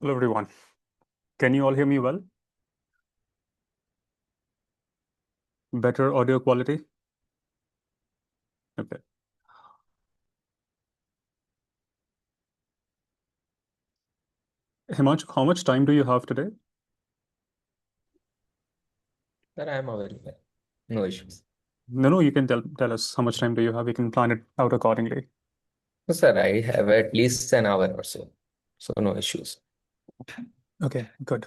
Hello, everyone. Can you all hear me well? Better audio quality? Okay. Himansh, how much time do you have today? Sir, I am available. No issues. No, you can tell us how much time do you have. We can plan it out accordingly. So, sir, I have at least an hour or so. So, no issues. Okay, good.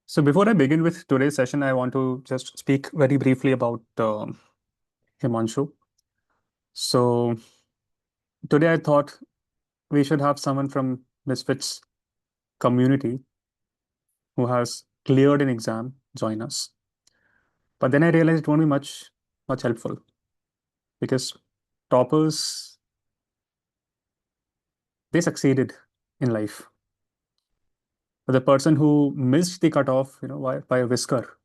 So before I begin with today's session, I want to just speak very briefly about Himanshu. So today I thought we should have someone from Misfits community who has cleared an exam join us. But then I realized it won't be much helpful because toppers, they succeeded in life. But the person who missed the cutoff, by a whisker,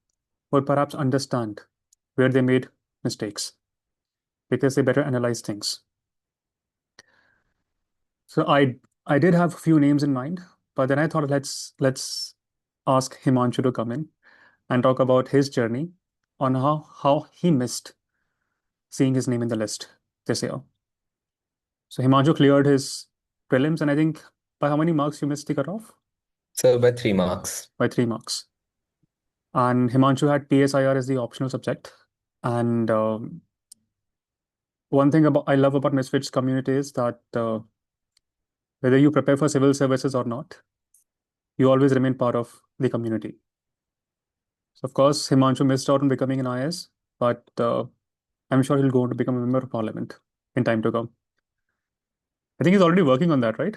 would perhaps understand where they made mistakes because they better analyze things. So I did have a few names in mind, but then I thought let's ask Himanshu to come in and talk about his journey on how he missed seeing his name in the list this year. So Himanshu cleared his prelims, and I think by how many marks you missed the cutoff? So, by 3 marks. By 3 marks. And Himanshu had PSIR as the optional subject. And one thing about I love about Misfits community is that whether you prepare for civil services or not, you always remain part of the community. So of course, Himanshu missed out on becoming an IS, but I'm sure he'll go on to become a member of parliament in time to come. I think he's already working on that, right?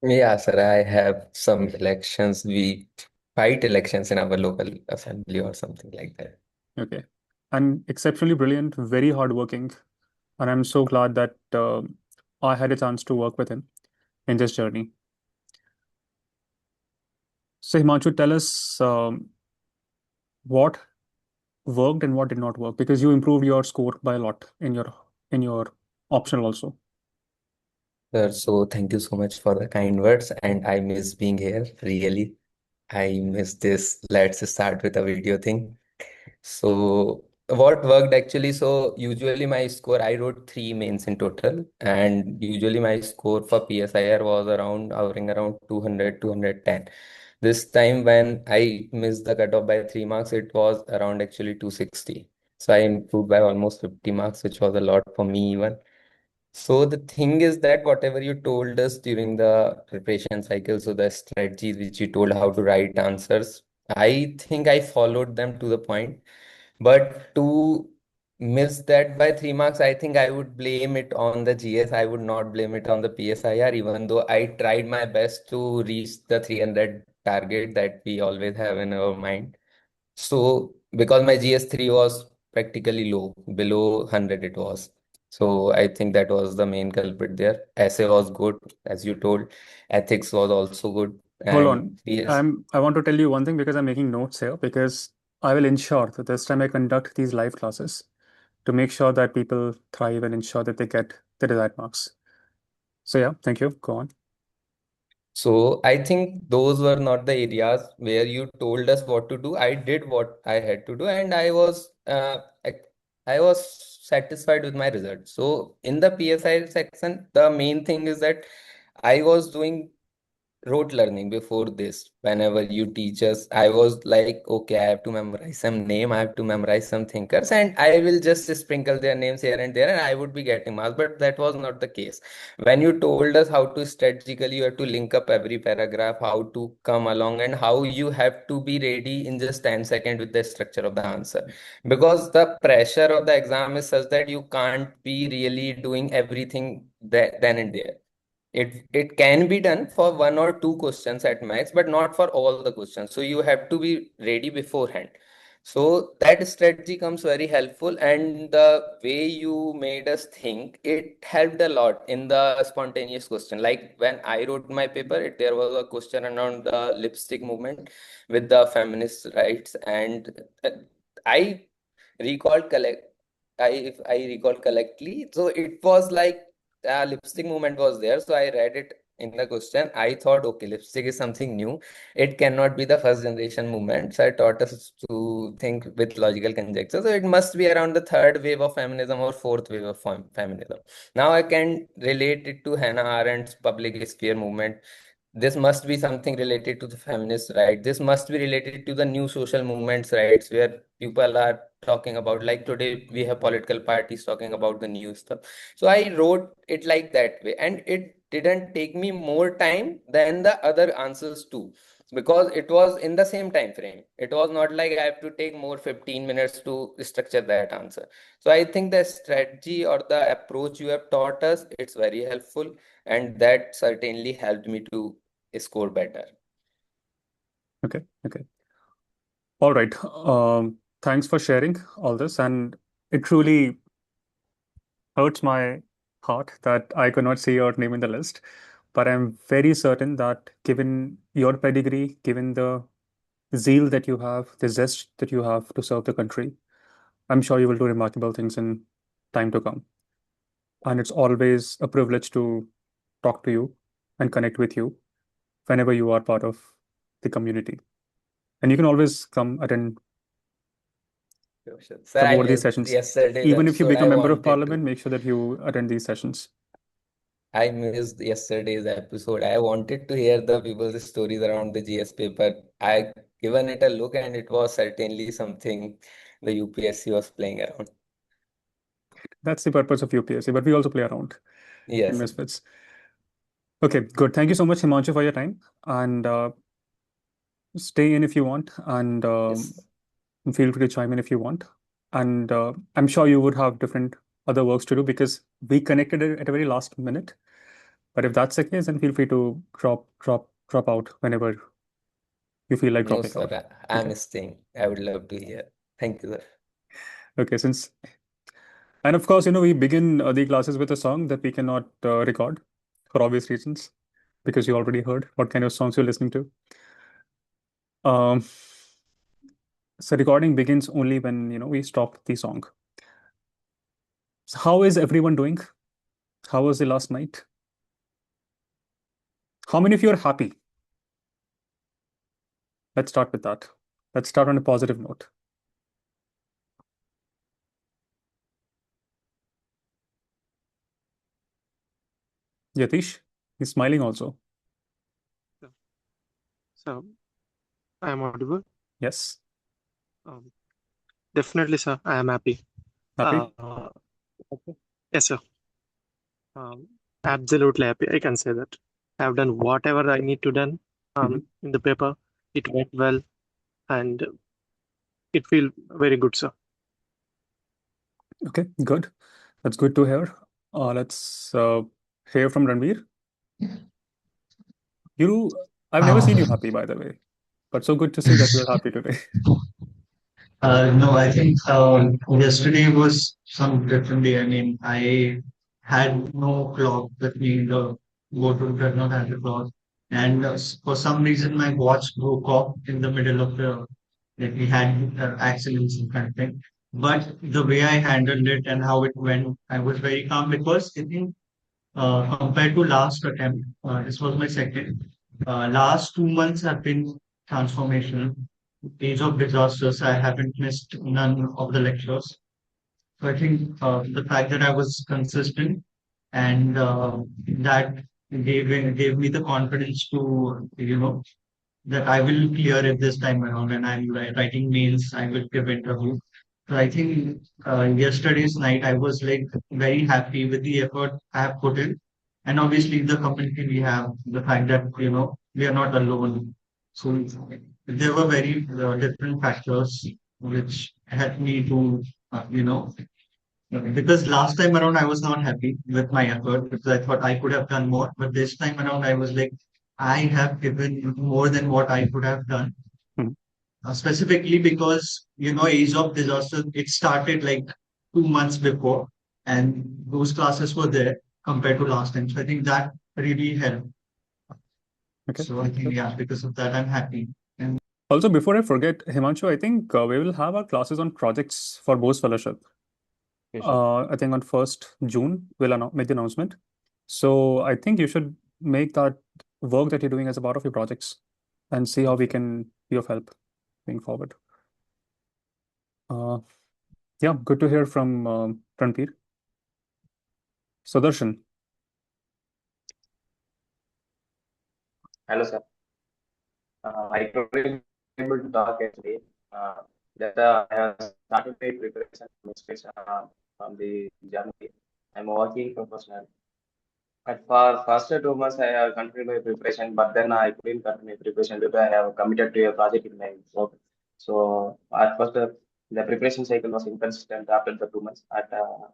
Yeah, sir, I have some elections. We fight elections in our local assembly or something like that. Okay. And exceptionally brilliant, very hardworking, and I'm so glad that I had a chance to work with him in this journey. So Himanshu, tell us what worked and what did not work because you improved your score by a lot in your optional also. Sir, so thank you so much for the kind words, and I miss being here, really. I miss this. Let's start with a video thing. So what worked actually? So usually my score, I wrote three mains in total, and usually my score for PSIR was hovering around 200, 210. This time when I missed the cutoff by 3 marks, it was around actually 260. So I improved by almost 50 marks, which was a lot for me even. So the thing is that whatever you told us during the preparation cycle, so the strategies which you told how to write answers, I think I followed them to the point. But to miss that by 3 marks, I think I would blame it on the GS. I would not blame it on the PSIR, even though I tried my best to reach the 300 target that we always have in our mind. So because my GS3 was practically low, below 100 it was. So I think that was the main culprit there. Essay was good, as you told. Ethics was also good. Hold And on. yes. I want to tell you one thing because I'm making notes here because I will ensure that this time I conduct these live classes to make sure that people thrive and ensure that they get the desired marks. So yeah, thank you. Go on. So I think those were not the areas where you told us what to do. I did what I had to do, and I was satisfied with my results. So in the PSI section, the main thing is that I was doing rote learning before this. Whenever you teach us, I was like, okay, I have to memorize some name, I have to memorize some thinkers, and I will just sprinkle their names here and there, and I would be getting marks. But that was not the case. When you told us how to strategically, you have to link up every paragraph, how to come along, and how you have to be ready in just 10 seconds with the structure of the answer. Because the pressure of the exam is such that you can't be really doing everything then and there. It can be done for one or two questions at max, but not for all the questions. So you have to be ready beforehand. So that strategy comes very helpful, and the way you made us think, it helped a lot in the spontaneous question. Like when I wrote my paper, there was a question around the lipstick movement with the feminist rights, and I recalled collect. If I recall correctly, so it was like lipstick movement was there, so I read it in the question. I thought, okay, lipstick is something new. It cannot be the first generation movement. So I taught us to think with logical conjecture. So it must be around the third wave of feminism or fourth wave of feminism. Now I can relate it to Hannah Arendt's public sphere movement. This must be something related to the feminist right. This must be related to the new social movements rights where people are talking about, like today we have political parties talking about the new stuff. So I wrote it like that way, and it didn't take me more time than the other answers too, because it was in the same time frame. It was not like I have to take more 15 minutes to structure that answer. So I think the strategy or the approach you have taught us, it's very helpful, and that certainly helped me to score better. Okay. Okay. All right. Thanks for sharing all this. And it truly hurts my heart that I could not see your name in the list. But I'm very certain that given your pedigree, given the zeal that you have, the zest that you have to serve the country, I'm sure you will do remarkable things in time to come. And it's always a privilege to talk to you and connect with you whenever you are part of the community. And you can always come attend Sure, sure. Sir, some I more of these missed sessions. yesterday's Even if you episode. become I member of wanted parliament, to. make sure that you attend these sessions. I missed yesterday's episode. I wanted to hear the people's stories around the GS paper. I given it a look, and it was certainly something the UPSC was playing around. That's the purpose of UPSC, but we also play around in Yes, Misfits. Okay, good. Thank you so much, Himanshu, for your time. And stay in if you want, and yes. feel free to chime in if you want. And I'm sure you would have different other works to do because we connected it at a very last minute. But if that's the case, then feel free to drop out whenever you feel like No, dropping sir. out. Okay. I'm staying. I would love to hear. Thank you, sir. Okay. And of course, we begin the classes with a song that we cannot record for obvious reasons because you already heard what kind of songs you're listening to. Um, so recording begins only when, we stop the song. So how is everyone doing? How was the last night? How many of you are happy? Let's start with that. Let's start on a positive note. Yatish, he's smiling also. So, I am audible. Yes. Um, Definitely, sir. I am happy. Happy? Okay. Yes, sir. Absolutely happy. I can say that. I have done whatever I need to done Mhm. in the paper. It went well, and it feel very good, sir. Okay, good. That's good to hear. Let's hear from Ranveer. I've never seen you Um, happy, by the way, but so good to see that you're happy today. no, I think yesterday was some different day. I mean, I had no clock with me. The wardrobe did not have a clock, and for some reason, my watch broke off in the middle of the like we had accidents and kind of thing. But the way I handled it and how it went, I was very calm because I think compared to last attempt, this was my second. Last 2 months have been transformational. Age of disasters, I haven't missed none of the lectures. So I think the fact that I was consistent and that gave me the confidence to that I will clear it this time around, and I'm writing mails. I will give interview. So I think yesterday's night I was like very happy with the effort I have put in, and obviously the community we have, the fact that we are not alone. So there were very different factors which helped me to because last time around I was not happy with my effort because I thought I could have done more, but this time around I was like I have given more than what I could have done. Mhm. Specifically because Age of Disaster it started like 2 months before, and those classes were there compared to last time. So I think that really helped. Okay. So I think Good. yeah, because of that I'm happy. And Also, before I forget, Himanshu, I think we will have our classes on projects for Bose Fellowship. Yes, sir. I think on 1st June, we'll make the announcement. So I think you should make that work that you're doing as a part of your projects and see how we can be of help going forward. Yeah, good to hear from Ranveer. Sudarshan. Hello, sir. I couldn't be able to talk actually. That I have started my preparation from the January. I'm a working professional. At first 2 months, I have continued my preparation, but then I couldn't continue my preparation because I have committed to a project in my work. So at first, the preparation cycle was inconsistent after the 2 months.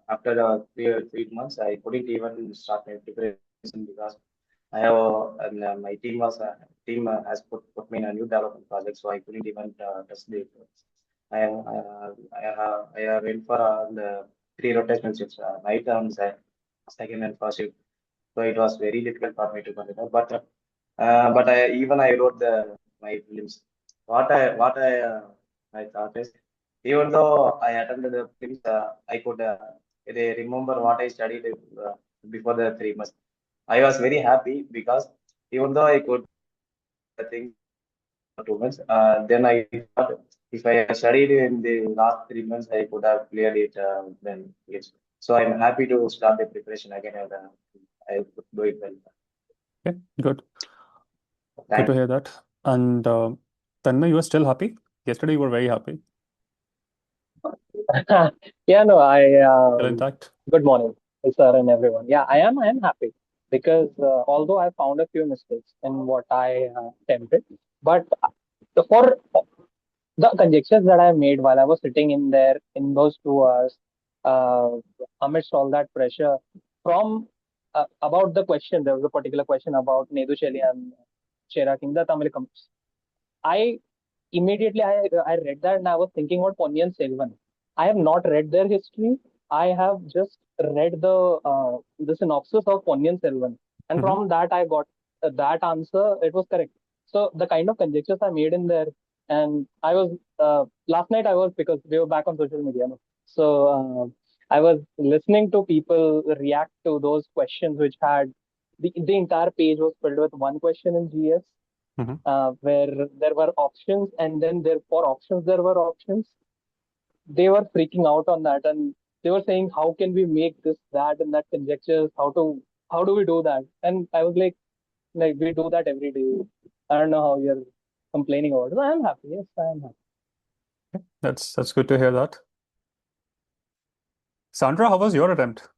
After three months, I couldn't even start my preparation because I have my team has put me in a new development project, so I couldn't even touch the. I have went for the three rotational shifts, night and second and first shift. So it was very difficult for me to consider. But I wrote my prelims. I thought is, even though I attended the prelims, I could remember what I studied before the 3 months. I was very happy because even though I could think 2 months, then I thought if I had studied in the last 3 months, I could have cleared it then. Yes. So I'm happy to start the preparation again, and I could do it well. Okay, good. Good Thank to hear that. And Tanmay, you are still happy? Yesterday you were very happy. Yeah, no, Still intact? good morning, sir, and everyone. Yeah, I am happy because although I found a few mistakes in what I attempted, but for the conjectures that I made while I was sitting in there in those 2 hours, uh, amidst all that pressure from about the question, there was a particular question about Nedu Shelley and Chera King, the Tamilicums. I immediately I read that and I was thinking about Ponniyin Selvan. I have not read their history. I have just read the synopsis of Ponniyin Selvan, and Mhm. from that I got that answer. It was correct. So the kind of conjectures I made in there, and I was last night I was, because we were back on social media, no? So I was listening to people react to those questions, which had the entire page was filled with one question in GS, Mhm. where there were options, and then there for options there were options. They were freaking out on that, and they were saying, "How can we make this, that, and that conjectures? How do we do that?" And I was like we do that every day. I don't know how you're complaining about it. I am happy. Yes, I am happy. That's good to hear that. Sandra, how was your attempt?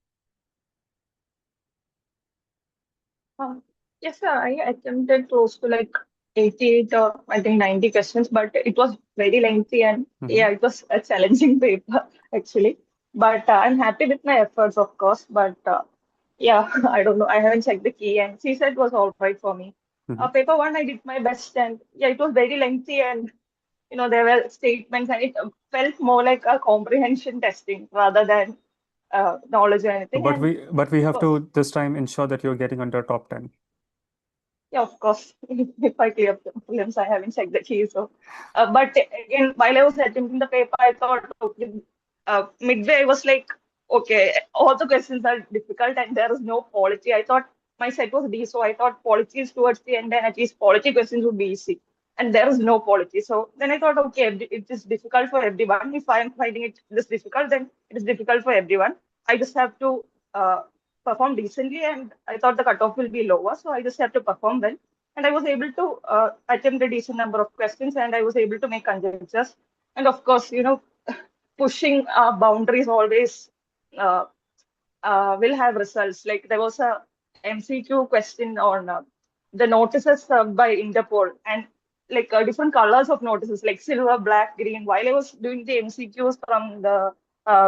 Yes, sir. I attempted close to like 88 or I think 90 questions, but it was very lengthy and yeah, it was a challenging paper actually. But I'm happy with my efforts, of course. But yeah, I don't know. I haven't checked the key, and she said it was all right for me. Mhm. Paper one, I did my best, and yeah, it was very lengthy, and there were statements, and it felt more like a comprehension testing rather than knowledge or anything. But And we of have course. to this time ensure that you're getting under top 10. Yeah, of course. If I clear the prelims, I haven't checked the key. So, but again, while I was attempting the paper, I thought, okay, midway I was like, okay, all the questions are difficult and there is no polity. I thought my set was D, so I thought polity is towards the end, and at least polity questions would be easy. And there is no polity. So then I thought, okay, it is difficult for everyone. If I am finding it this difficult, then it is difficult for everyone. I just have to perform decently, and I thought the cutoff will be lower, so I just have to perform well. And I was able to attempt a decent number of questions, and I was able to make conjectures. And of course, pushing boundaries always uh, will have results. Like there was a MCQ question on the notices served by Interpol, and like different colors of notices, like silver, black, green. While I was doing the MCQs from the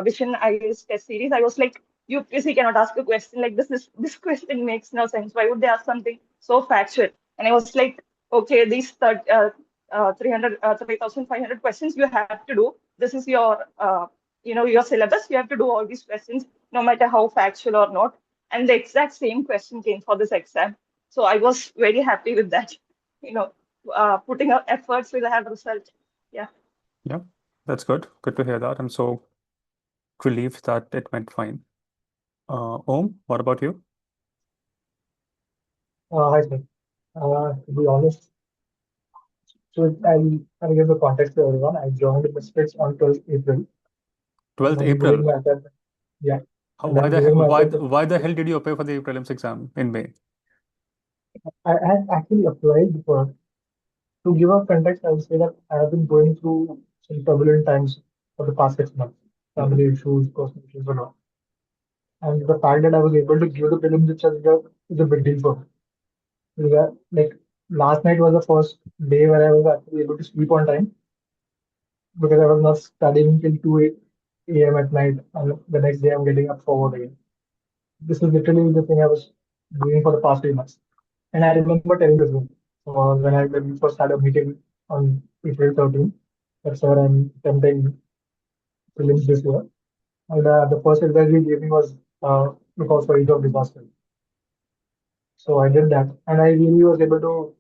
Vision IS test series, I was like, UPSC cannot ask a question like this. This question makes no sense. Why would they ask something so factual? And I was like, okay, these 3,500 questions you have to do. This is your your syllabus. You have to do all these questions no matter how factual or not. And the exact same question came for this exam. So I was very happy with that. Putting out efforts will have result. Yeah. Yeah, that's good. Good to hear that. I'm so relieved that it went fine. Om, what about you? Hi, sir. To be honest, I'll give the context to everyone. I joined Misfits on 12th April, and 12th I'm giving April. my attempt. Yeah, How, and why I'm the giving my why attempt. why the hell did you apply for the prelims exam in May? I actually applied for to give a context. I will say that I have been going through some turbulent times for the past 6 months, Mm-hmm. family issues, personal issues, and all. And the fact that I was able to give the prelims itself is a big deal for me. Because like last night was the first day where I was actually able to sleep on time because I was not studying till 2 a.m. at night, and the next day I'm getting up for work again. This is literally the thing I was doing for the past 3 months. And I remember telling this one when we first had a meeting on April 13th, that sir, I'm attempting prelims this year. And the first advice he gave me was look out for age of disaster. So I did that, and I really was able to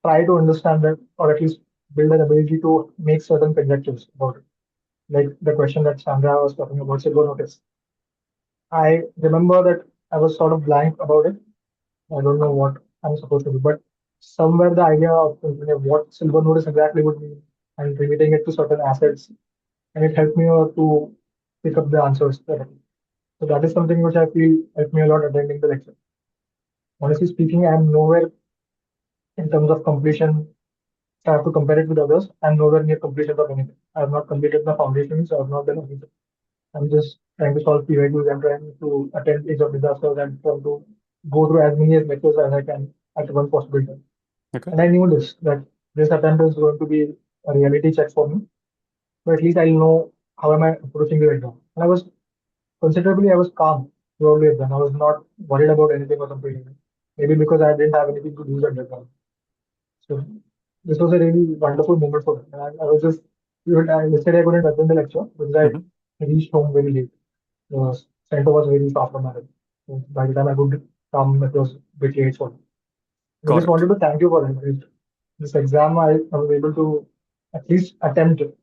try to understand that, or at least build an ability to make certain conjectures about it. Like the question that Sandra was talking about, silver notice. I remember that I was sort of blank about it. I don't know what I'm supposed to do, but somewhere the idea of what silver notice exactly would mean and relating it to certain assets, and it helped me to pick up the answers correctly. So that is something which I feel helped me a lot attending the lecture. Honestly speaking, I'm nowhere in terms of completion. If I have to compare it with others, I'm nowhere near completion of anything. I have not completed my foundation, so I have not done anything. I'm just trying to solve PYQs. I'm trying to attend Age of Disasters and trying to go through as many lectures as I can at one possible time. Okay. And I knew that this attempt is going to be a reality check for me, but at least I'll know how am I approaching the exam. And I was calm throughout the exam. I was not worried about anything or something. Maybe because I didn't have anything to do at that time. So this was a really wonderful moment for me. And I was just, yesterday I couldn't attend the lecture because Mm-hmm. I reached home very late. The center was very far from my home. So by the time I could come, it was a bit late for me. I Got just it. wanted to thank you for it. This exam, I was able to at least attempt it.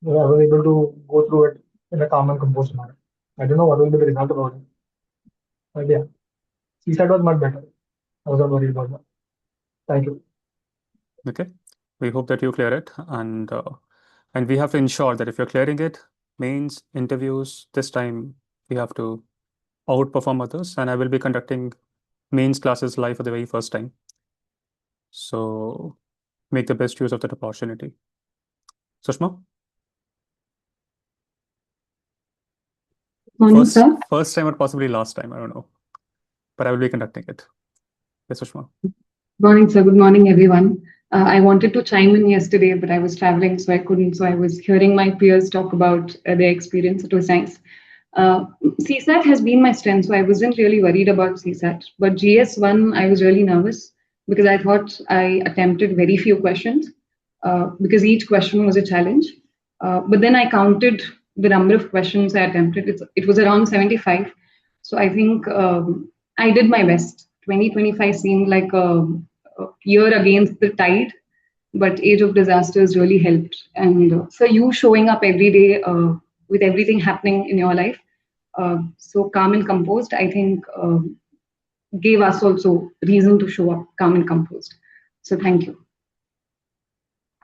I was able to go through it in a calm and composed manner. I don't know what will be the result about it. But yeah, CSAT was much better. I was not worried about that. Thank you. Okay. We hope that you clear it, and we have to ensure that if you're clearing it, mains, interviews, this time we have to outperform others, and I will be conducting mains classes live for the very first time. So make the best use of that opportunity. Sushma, Morning, sir. first time or possibly last time, I don't know, but I will be conducting it. Yes, Sushma. Morning, sir. Good morning, everyone. I wanted to chime in yesterday, but I was traveling, so I couldn't. So I was hearing my peers talk about their experience. It was nice. CSAT has been my strength, so I wasn't really worried about CSAT. But GS1, I was really nervous because I thought I attempted very few questions because each question was a challenge. But then I counted the number of questions I attempted. It was around 75. So I think I did my best. 2025 seemed like a year against the tide, but Age of Disasters really helped. And so you showing up every day with everything happening in your life, so calm and composed, I think gave us also reason to show up calm and composed. So thank you.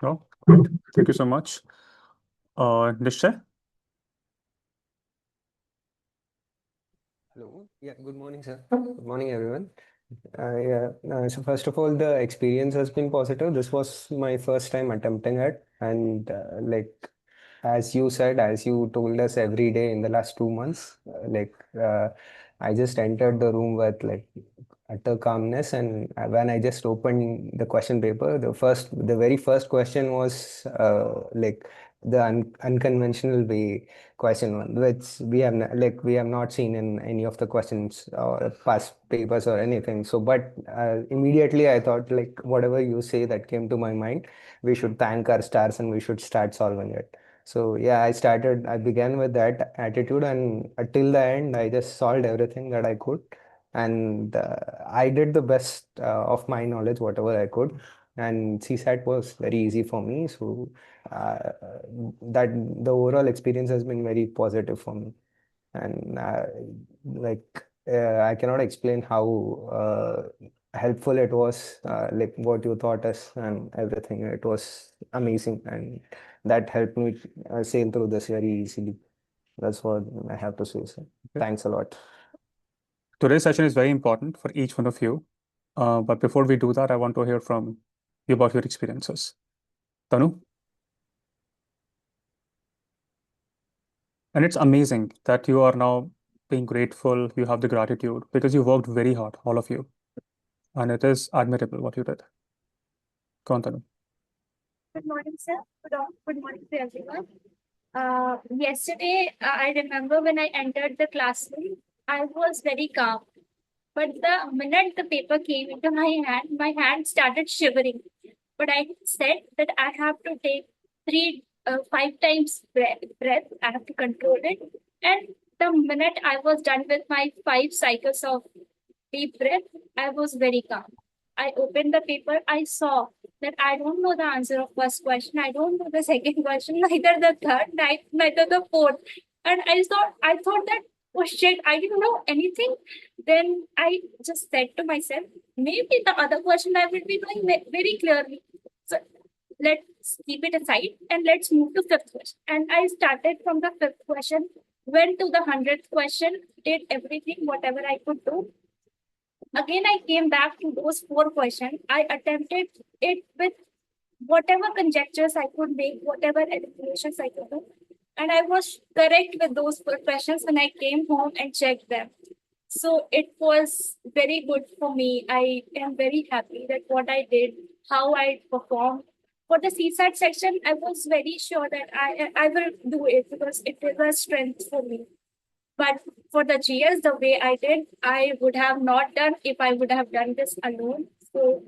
Oh, great. Thank you so much. Nishchay? Hello. Yeah, good morning, sir. Good morning, everyone. So first of all, the experience has been positive. This was my first time attempting it, and like as you said, as you told us every day in the last 2 months, I just entered the room with like utter calmness, and when I just opened the question paper, the very first question was like the unconventional way question one, which we have not seen in any of the questions or past papers or anything. So, but immediately I thought like whatever you say that came to my mind, we should thank our stars and we should start solving it. So yeah, I began with that attitude, and till the end, I just solved everything that I could, and I did the best of my knowledge, whatever I could. And CSAT was very easy for me, so uh, that the overall experience has been very positive for me. And I cannot explain how helpful it was, like what you taught us and everything. It was amazing, and that helped me sail through this very easily. That's what I have to say, sir. Thanks a lot. Today's session is very important for each one of you. But before we do that, I want to hear from you about your experiences. Tanu? And it's amazing that you are now being grateful, you have the gratitude because you worked very hard, all of you. And it is admirable what you did. Go on, Tanu. Good morning, sir. Good morning to everyone. Yesterday, I remember when I entered the classroom, I was very calm. But the minute the paper came into my hand started shivering. But I said that I have to take 5 times breath. I have to control it. And the minute I was done with my 5 cycles of deep breath, I was very calm. I opened the paper. I saw that I don't know the answer of first question. I don't know the second question, neither the third, neither the fourth. And I thought that, oh shit, I didn't know anything. Then I just said to myself, maybe the other question I will be doing very clearly. So let's keep it aside and let's move to fifth question. And I started from the fifth question, went to the 100th question, did everything, whatever I could do. Again, I came back to those 4 questions. I attempted it with whatever conjectures I could make, whatever eliminations I could do. And I was correct with those 4 questions when I came home and checked them. So it was very good for me. I am very happy that what I did, how I performed. For the CSAT section, I was very sure that I will do it because it is a strength for me. But for the GS, the way I did, I would have not done if I would have done this alone. So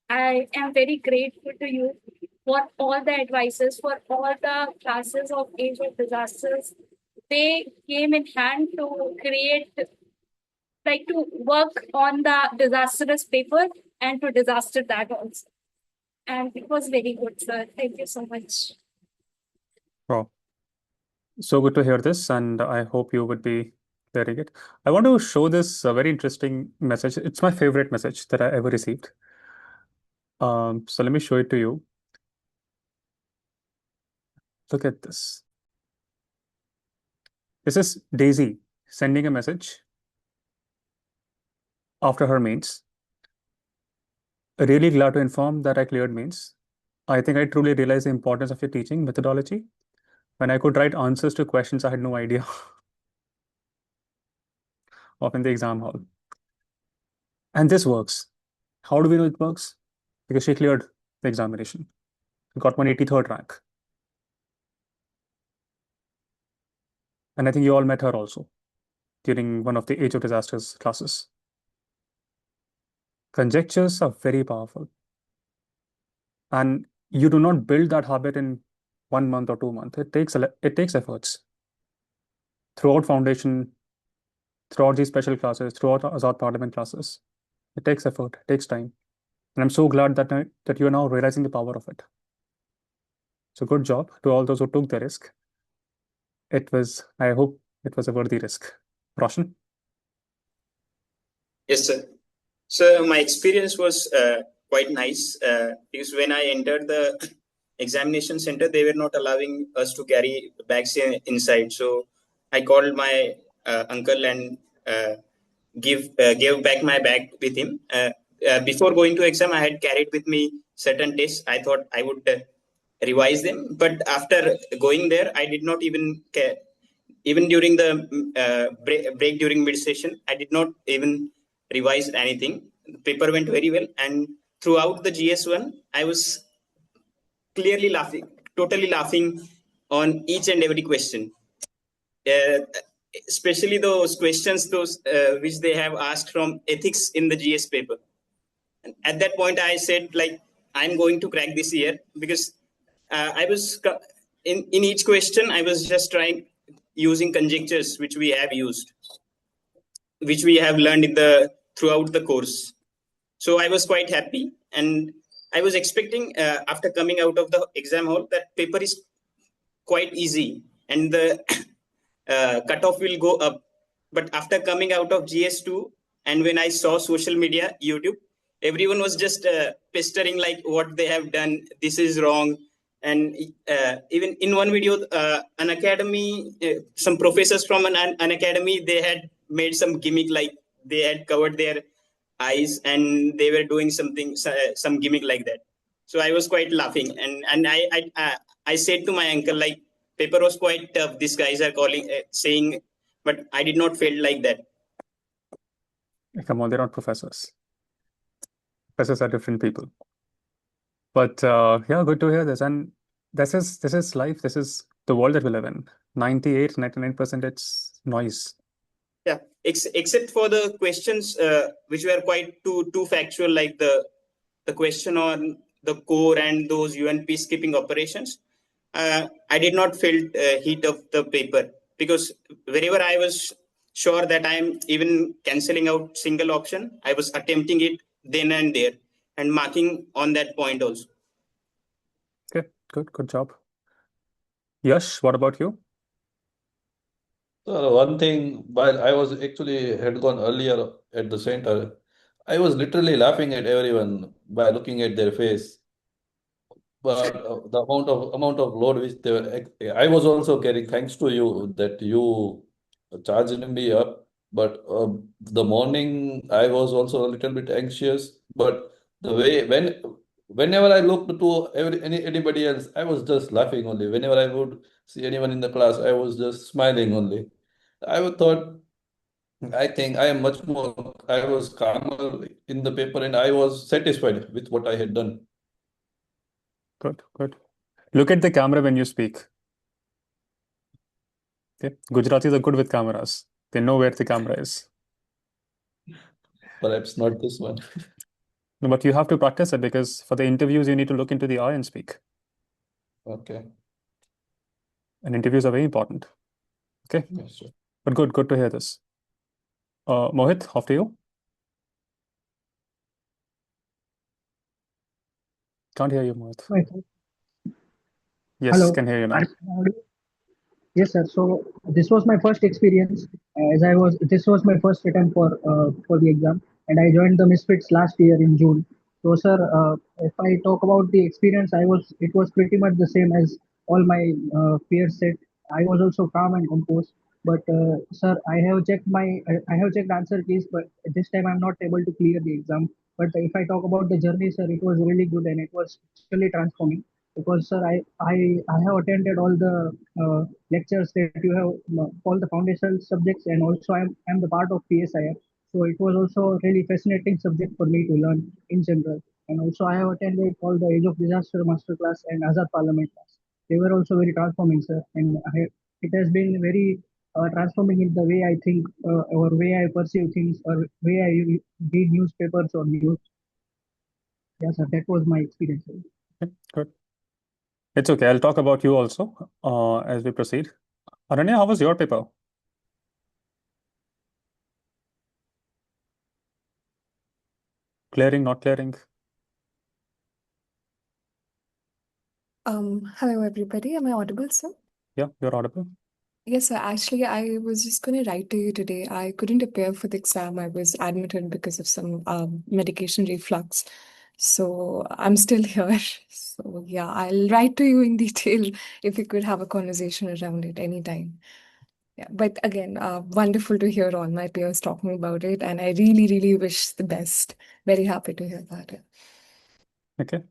I am very grateful to you for all the advices, for all the classes of Age of Disasters. They came in hand to create, like to work on the disastrous paper and to disaster that also. And it was very good, sir. Thank you so much. Wow. So good to hear this, and I hope you would be clearing it. I want to show this very interesting message. It's my favorite message that I ever received. So let me show it to you. Look at this. This is Daisy sending a message after her mains. Really glad to inform that I cleared mains. I think I truly realized the importance of your teaching methodology when I could write answers to questions I had no idea of in the exam hall. And this works. How do we know it works? Because she cleared the examination. Got 183rd rank. And I think you all met her also during one of the Age of Disasters classes. Conjectures are very powerful. And you do not build that habit in 1 month or 2 months. It takes efforts. Throughout foundation, throughout these special classes, throughout Azad Parliament classes. It takes effort, it takes time. And I'm so glad that you are now realizing the power of it. So good job to all those who took the risk. I hope it was a worthy risk. Roshan? Yes, sir. So my experience was quite nice because when I entered the examination center, they were not allowing us to carry bags inside. So I called my uncle and gave back my bag with him. Before going to exam, I had carried with me certain tests. I thought I would revise them, but after going there, I did not even care. Even during the break during mid session, I did not even revise anything. The paper went very well, and throughout the GS1, I was clearly laughing, totally laughing on each and every question. Especially those questions, which they have asked from ethics in the GS paper. And at that point, I said, like, I'm going to crack this year because I was in each question, I was just trying using conjectures which we have used, which we have learned throughout the course. So I was quite happy, and I was expecting after coming out of the exam hall that paper is quite easy and the cutoff will go up. But after coming out of GS2 And when I saw social media, YouTube, everyone was just pestering like what they have done. This is wrong. And even in one video, an academy, some professors from an academy, they had made some gimmick like they had covered their eyes and they were doing something, some gimmick like that. So I was quite laughing, and I said to my uncle like, paper was quite tough. These guys are calling, saying, but I did not feel like that. Come on, they're not professors. Professors are different people. But yeah, good to hear this. And this is life. This is the world that we live in. 99%, it's noise. Yeah, except for the questions which were quite too factual, like the question on the core and those UNP skipping operations. I did not feel heat of the paper, because wherever I was sure that I'm even cancelling out single option, I was attempting it then and there and marking on that point also. Okay, good job. Yash, what about you? So one thing, while I was actually had gone earlier at the center, I was literally laughing at everyone by looking at their face. But the amount of load which they were, I was also carrying. Thanks to you that you charged me up. But the morning I was also a little bit anxious. But the way whenever I looked to anybody else, I was just laughing only. Whenever I would see anyone in the class, I was just smiling only. I would thought. I think I am much more. I was calmer in the paper, and I was satisfied with what I had done. Good. Look at the camera when you speak. Okay, Gujaratis are good with cameras. They know where the camera is. Perhaps not this one. No, but you have to practice it, because for the interviews, you need to look into the eye and speak. Okay. And interviews are very important. Okay. Yes, sir. But good to hear this. Mohit, after you. Can't hear you, Mohit. Right. Yes, Hello. can hear you now. Yes, sir. So this was my first experience, as I was. This was my first attempt for the exam, and I joined the Misfits last year in June. So, sir, if I talk about the experience, it was pretty much the same as all my peers said. I was also calm and composed. But sir, I have checked answer keys, but this time I'm not able to clear the exam. But if I talk about the journey, sir, it was really good and it was actually transforming, because sir, I have attended all the lectures that you have, all the foundational subjects, and also I'm the part of PSIR. So it was also a really fascinating subject for me to learn in general. And also I have attended all the Age of Disaster masterclass and Azad Parliament class. They were also very transforming, sir. And it has been very transforming in the way I think, or way I perceive things, or way I read newspapers or news. Yes, sir, that was my experience. Okay, good. It's okay. I'll talk about you also as we proceed. Aranya, how was your paper? Clearing, not clearing? Hello everybody. Am I audible, sir? Yeah, you're audible. Yes, sir. Actually, I was just going to write to you today. I couldn't appear for the exam. I was admitted because of some medication reflux. So I'm still here. So yeah, I'll write to you in detail if we could have a conversation around it anytime. Yeah, but again, wonderful to hear all my peers talking about it, and I really, really wish the best. Very happy to hear about it. Okay.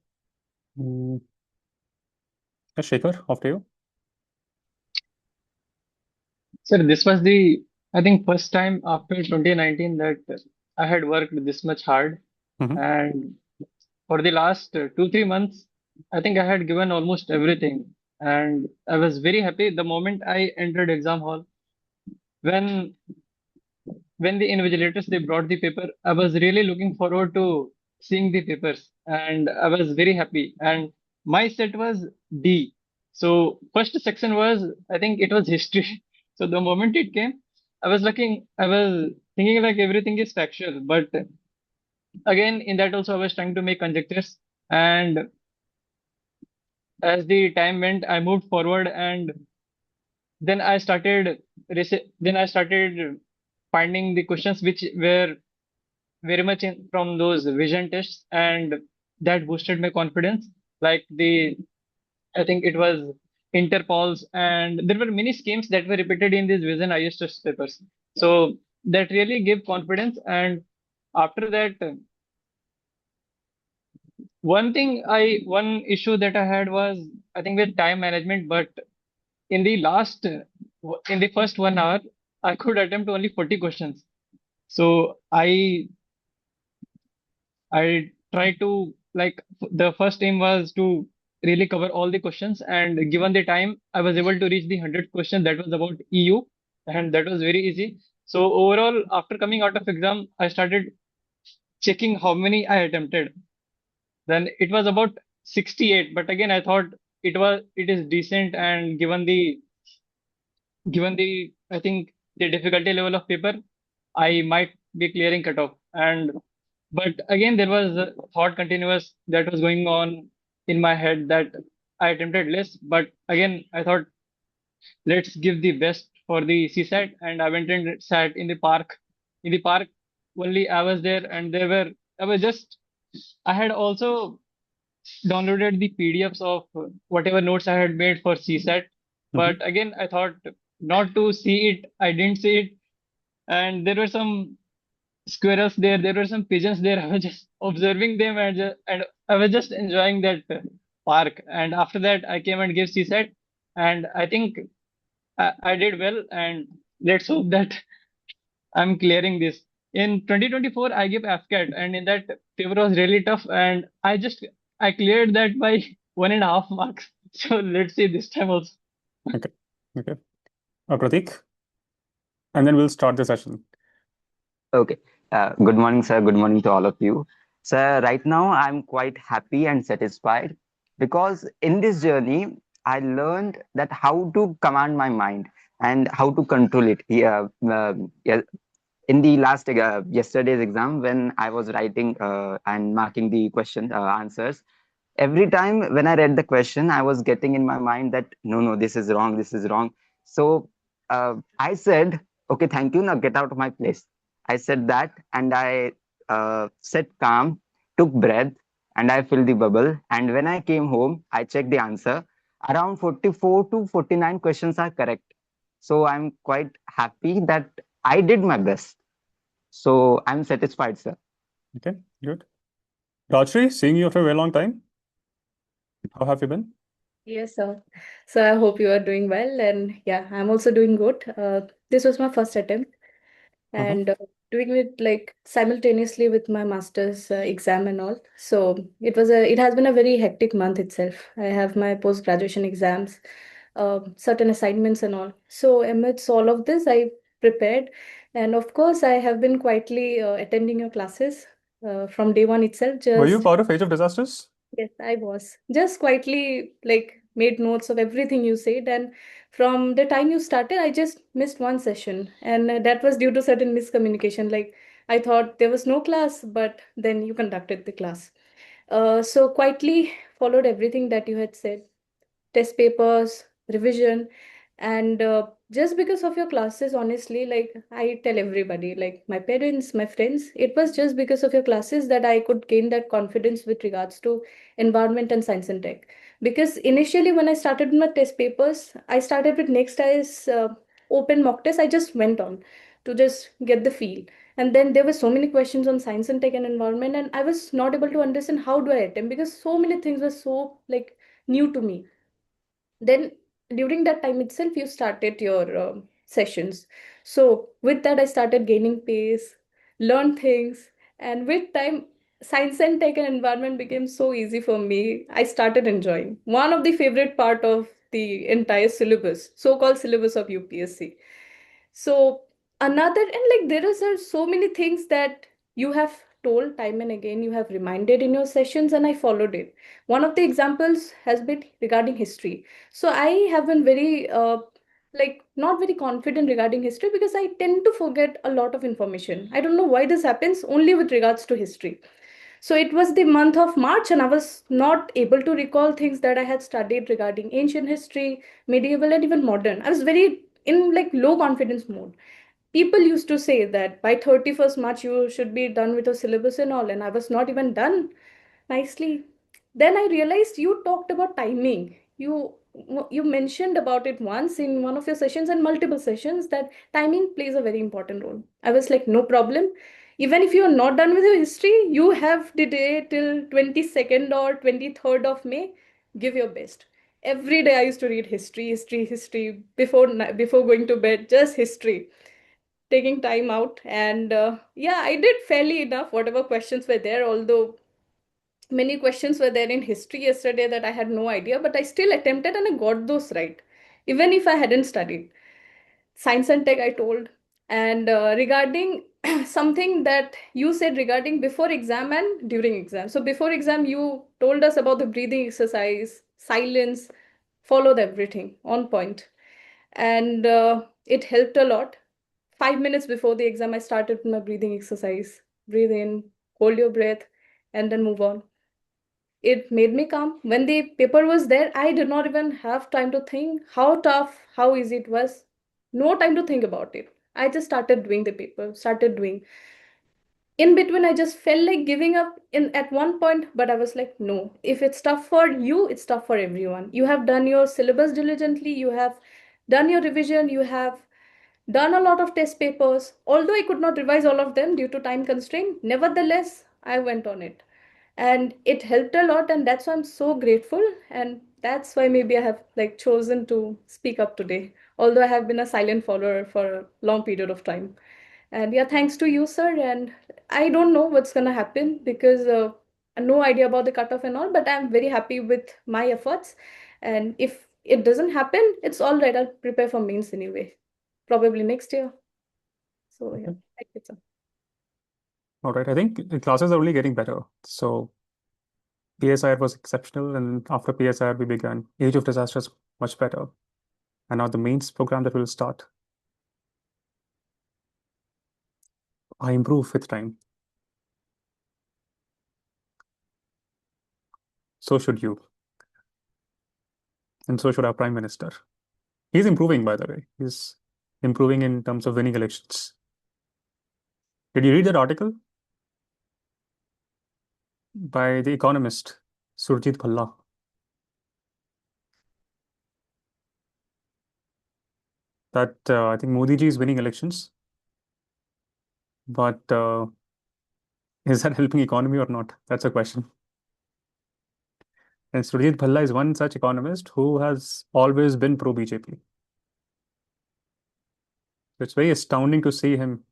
Shekhar, after you. Sir, this was the, I think, first time after 2019 that I had worked this much hard. And for the last 2-3 months, I think I had given almost everything. And I was very happy the moment I entered exam hall. When the invigilators they brought the paper, I was really looking forward to seeing the papers, and I was very happy. And my set was D. So first section was, I think it was history. So the moment it came, I was thinking like everything is factual, but again in that also I was trying to make conjectures. And as the time went, I moved forward, and then I started finding the questions which were very much from those vision tests, and that boosted my confidence. Like I think it was Interpols, and there were many schemes that were repeated in these vision IS test papers. So that really gave confidence. And after that, one issue that I had was, I think, with time management. But in in the first 1 hour, I could attempt only 40 questions. So I tried to, like, the first aim was to really cover all the questions, and given the time, I was able to reach the 100th question that was about EU, and that was very easy. So overall, after coming out of exam, I started checking how many I attempted. Then it was about 68, but again, I thought it is decent, and given the I think the difficulty level of paper, I might be clearing cutoff. And but again, there was a thought continuous that was going on in my head that I attempted less. But again, I thought, let's give the best for the CSAT, and I went and sat in the park. In the park, only I was there, and I had also downloaded the PDFs of whatever notes I had made for CSAT. But again, I thought not to see it. I didn't see it, and there were some squirrels there. There were some pigeons there. I was just observing them, and I was just enjoying that park. And after that, I came and gave CSAT, and I think I did well. And let's hope that I'm clearing this. In 2024, I gave AFCAT, and in that paper was really tough, and I cleared that by 1.5 marks. So let's see this time also. Okay. Okay. Pratik, and then we'll start the session. Okay. Good morning, sir. Good morning to all of you. Sir, right now I'm quite happy and satisfied because in this journey, I learned that how to command my mind and how to control it. Yeah, in the last yesterday's exam, when I was writing and marking the question answers, every time when I read the question, I was getting in my mind that no, this is wrong, this is wrong. So I said, okay, thank you. Now get out of my place. I said that, and I sat calm, took breath, and I filled the bubble. And when I came home, I checked the answer. Around 44 to 49 questions are correct. So I'm quite happy that I did my best. So I'm satisfied, sir. Okay, good. Rajshri, seeing you after a very long time. How have you been? Yes, sir. So I hope you are doing well, and yeah, I'm also doing good. This was my first attempt, and doing it like simultaneously with my master's exam and all. So it has been a very hectic month itself. I have my post-graduation exams, certain assignments and all. So amidst all of this, I prepared, and of course, I have been quietly attending your classes from day one itself. Were you part of Age of Disasters? Yes, I was. Just quietly like made notes of everything you said, and from the time you started, I just missed one session, and that was due to certain miscommunication. Like I thought there was no class, but then you conducted the class. So quietly followed everything that you had said, test papers, revision, and just because of your classes, honestly, like I tell everybody, like my parents, my friends, it was just because of your classes that I could gain that confidence with regards to environment and science and tech. Because initially, when I started with my test papers, I started with next as open mock test. I just went on to just get the feel. And then there were so many questions on science and tech and environment, and I was not able to understand how do I attempt because so many things were so like new to me. Then during that time itself you started your sessions, so with that I started gaining pace, learn things, and with time science and tech and environment became so easy for me. I started enjoying one of the favorite part of the entire syllabus, so-called syllabus of UPSC. So another, and like there are so many things that you have told time and again, you have reminded in your sessions, and I followed it. One of the examples has been regarding history. So I have been very like not very confident regarding history because I tend to forget a lot of information. I don't know why this happens only with regards to history. So it was the month of March, and I was not able to recall things that I had studied regarding ancient history, medieval, and even modern. I was very in like low confidence mode. people used to say that by 31st March you should be done with your syllabus and all, and I was not even done nicely. Then I realized you talked about timing. You mentioned about it once in one of your sessions and multiple sessions that timing plays a very important role. I was like, no problem. Even if you're not done with your history, you have the day till 22nd or 23rd of May. Give your best. Every day I used to read history before going to bed, just history, taking time out. And yeah, I did fairly enough whatever questions were there, although many questions were there in history yesterday that I had no idea, but I still attempted and I got those right, even if I hadn't studied. Science and tech, I told. And regarding something that you said regarding before exam and during exam. So before exam, you told us about the breathing exercise, silence, followed everything on point. And it helped a lot. 5 minutes before the exam, I started my breathing exercise. Breathe in, hold your breath, and then move on. It made me calm. When the paper was there, I did not even have time to think how tough, how easy it was. No time to think about it. I just started doing the paper, started doing. In between, I just felt like giving up in at one point, but I was like, no, if it's tough for you, it's tough for everyone. You have done your syllabus diligently, you have done your revision, you have done a lot of test papers. Although I could not revise all of them due to time constraint, nevertheless, I went on it. And it helped a lot, and that's why I'm so grateful. And that's why maybe I have like chosen to speak up today, although I have been a silent follower for a long period of time. And yeah, thanks to you, sir. And I don't know what's gonna happen because no idea about the cutoff and all, but I'm very happy with my efforts. And if it doesn't happen, it's all right. I'll prepare for mains anyway, probably next year. So yeah, thank you, sir. All right. I think the classes are only getting better. So PSIR was exceptional, and after PSIR, we began Age of Disasters much better. And now the mains program that will start, I improve with time. So should you. And so should our Prime Minister. He's improving, by the way. He's improving in terms of winning elections. Did you read that article by the economist Surjit Bhalla? That I think Modi ji is winning elections, but is that helping economy or not? That's a question. And Surjit Bhalla is one such economist who has always been pro BJP. It's very astounding to see him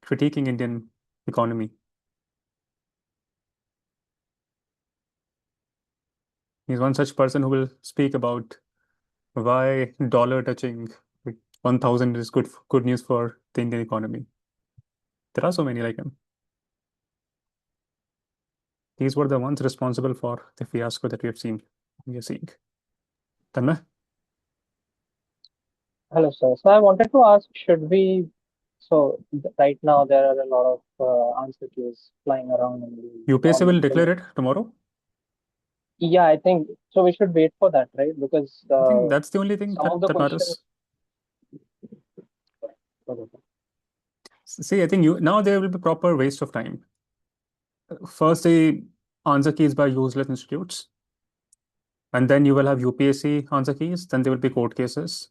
critiquing Indian economy. He's one such person who will speak about why dollar touching 1,000 is good news for the Indian economy. There are so many like him. These were the ones responsible for the fiasco that we are seeing. Tanmay? Hello, sir. So I wanted to ask, right now there are a lot of answer keys flying around in the UPSC will government declare it tomorrow? Yeah, I think so. We should wait for that, right? Because I think that's the only thing some of the that questions. matters. See, I think now there will be proper waste of time. First, the answer keys by useless institutes, and then you will have UPSC answer keys. Then there will be court cases,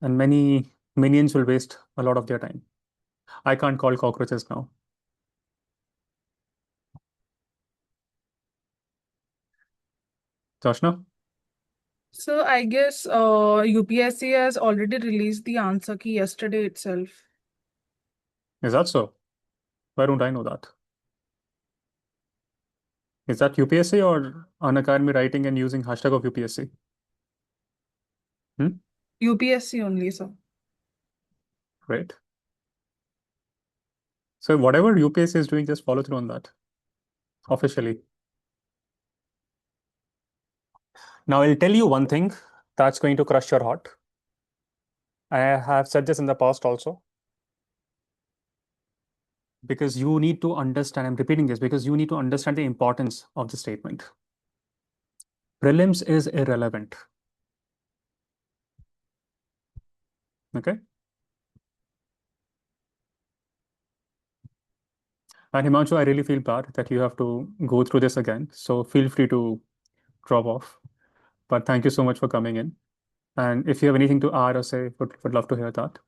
and many minions will waste a lot of their time. I can't call cockroaches now. Joshna? So I guess UPSC has already released the answer key yesterday itself. Is that so? Why don't I know that? Is that UPSC or Unacademy writing and using hashtag of UPSC? UPSC only, sir. Great. So whatever UPSC is doing, just follow through on that officially. Now I'll tell you one thing that's going to crush your heart. I have said this in the past also. Because you need to understand, I'm repeating this because you need to understand the importance of the statement. Prelims is irrelevant. Okay? And Himanshu, I really feel bad that you have to go through this again. So feel free to drop off. But thank you so much for coming in. And if you have anything to add or say, would love to hear that.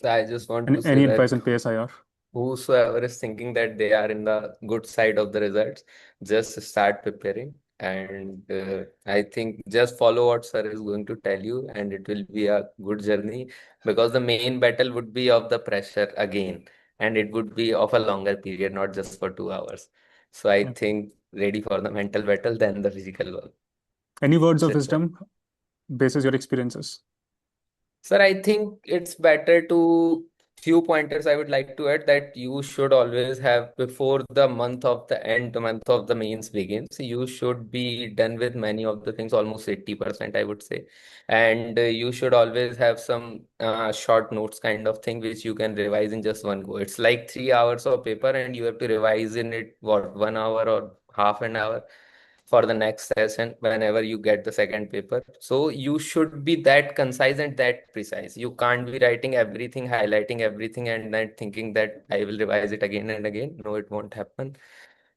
So I just want And to say any that advice on PSIR? whosoever is thinking that they are in the good side of the results, just start preparing. And I think just follow what sir is going to tell you, and it will be a good journey, because the main battle would be of the pressure again, and it would be of a longer period, not just for 2 hours. So I Yeah. think ready for the mental battle than the physical one. Any words of That's it, sir. wisdom basis your experiences? Sir, I think it's better to few pointers I would like to add, that you should always have, before the month of the end, the month of the mains begins, you should be done with many of the things, almost 80%, I would say. And you should always have some short notes kind of thing which you can revise in just one go. It's like 3 hours of paper and you have to revise in it, what, 1 hour or half an hour for the next session whenever you get the second paper. So you should be that concise and that precise. You can't be writing everything, highlighting everything, and then thinking that I will revise it again and again. No, it won't happen.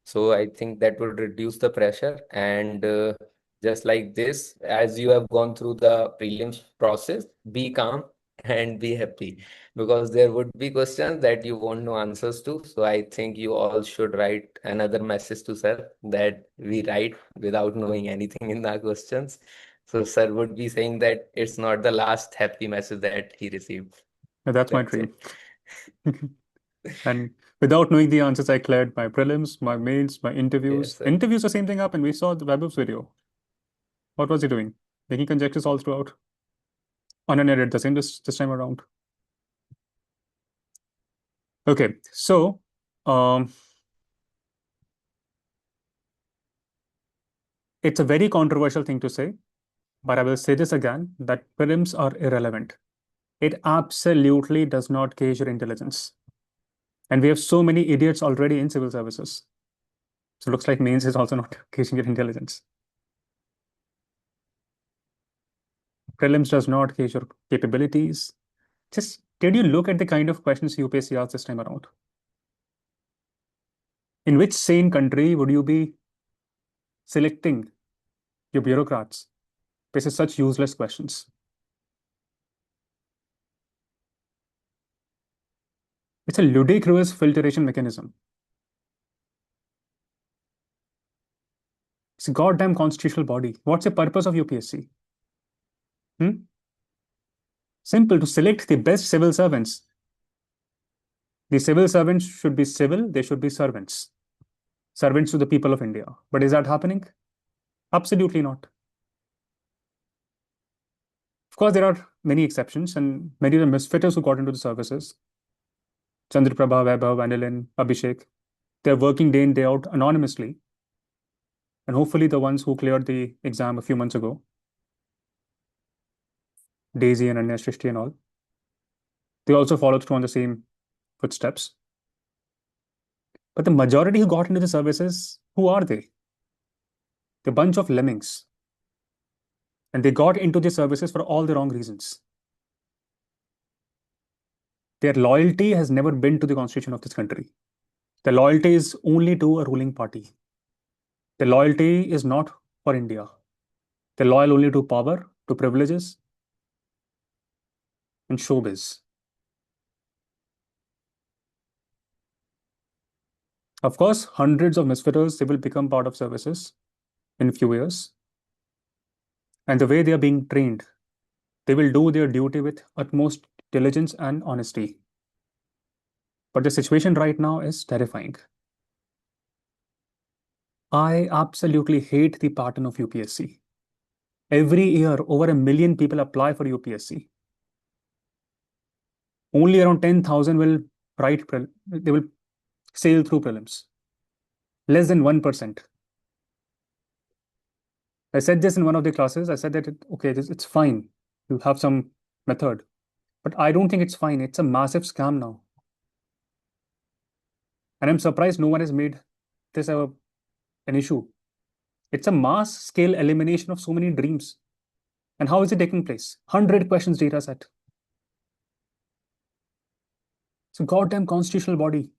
So I think that would reduce the pressure. And just like this, as you have gone through the prelims process, be calm and be happy, because there would be questions that you won't know answers to. So I think you all should write another message to sir, that we write without knowing anything in the questions. So sir would be saying that it's not the last happy message that he received. Yeah, that's my That's dream. it. And without knowing the answers, I cleared my prelims, my mains, my Yes, interviews. sir. Interviews, the same thing happened. We saw the Web's video. What was he doing? Making conjectures all throughout. Ananya did the same this time around. Okay, so it's a very controversial thing to say, but I will say this again, that prelims are irrelevant. It absolutely does not gauge your intelligence. And we have so many idiots already in civil services. So it looks like mains is also not gauging your intelligence. Prelims does not gauge your capabilities. Just did you look at the kind of questions UPSC asked this time around? In which sane country would you be selecting your bureaucrats based on such useless questions? It's a ludicrous filtration mechanism. It's a goddamn constitutional body. What's the purpose of UPSC? Simple, to select the best civil servants. The civil servants should be civil, they should be servants. Servants to the people of India. But is that happening? Absolutely not. Of course, there are many exceptions, and many of the misfitters who got into the services, Chandraprabha, Vaibhav, Anilin, Abhishek, they're working day in, day out anonymously. And hopefully the ones who cleared the exam a few months ago, Daisy and Anya, Shrishti and all, they also followed through on the same footsteps. But the majority who got into the services, who are they? They're a bunch of lemmings. And they got into the services for all the wrong reasons. Their loyalty has never been to the constitution of this country. Their loyalty is only to a ruling party. Their loyalty is not for India. They're loyal only to power, to privileges, and showbiz. Of course, hundreds of misfitters, they will become part of services in a few years. And the way they are being trained, they will do their duty with utmost diligence and honesty. But the situation right now is terrifying. I absolutely hate the pattern of UPSC. Every year, over 1 million people apply for UPSC. Only around 10,000 will they will sail through prelims. Less than 1%. I said this in one of the classes. I said that, it's fine. You have some method. But I don't think it's fine. It's a massive scam now. And I'm surprised no one has made this an issue. It's a mass scale elimination of so many dreams. And how is it taking place? 100 questions data set. It's a goddamn constitutional body.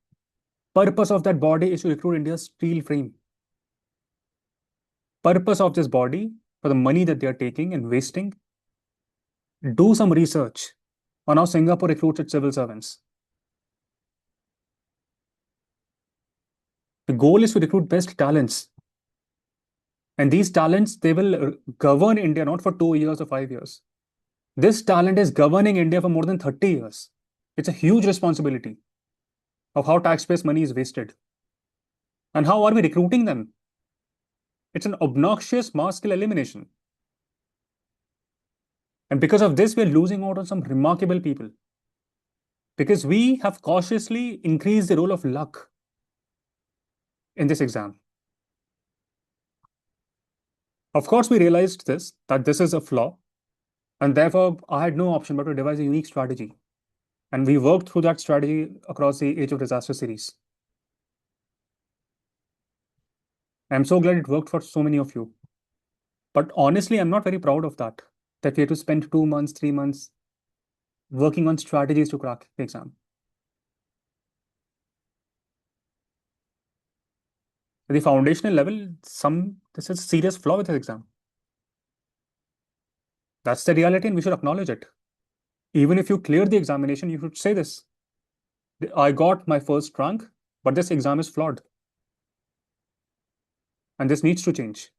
Purpose of that body is to recruit India's steel frame. Purpose of this body, for the money that they are taking and wasting, do some research on how Singapore recruits its civil servants. The goal is to recruit best talents. And these talents, they will govern India not for 2 years or 5 years. This talent is governing India for more than 30 years. It's a huge responsibility of how taxpayers' money is wasted. And how are we recruiting them? It's an obnoxious mass skill elimination. And because of this, we're losing out on some remarkable people. Because we have cautiously increased the role of luck in this exam. Of course, we realized that this is a flaw. And therefore, I had no option but to devise a unique strategy. And we worked through that strategy across the Age of Disaster series. I'm so glad it worked for so many of you. But honestly, I'm not very proud of that we had to spend 2 months, 3 months working on strategies to crack the exam. At the foundational level, this is a serious flaw with this exam. That's the reality and we should acknowledge it. Even if you clear the examination, you should say this. I got my first rank, but this exam is flawed. And this needs to change.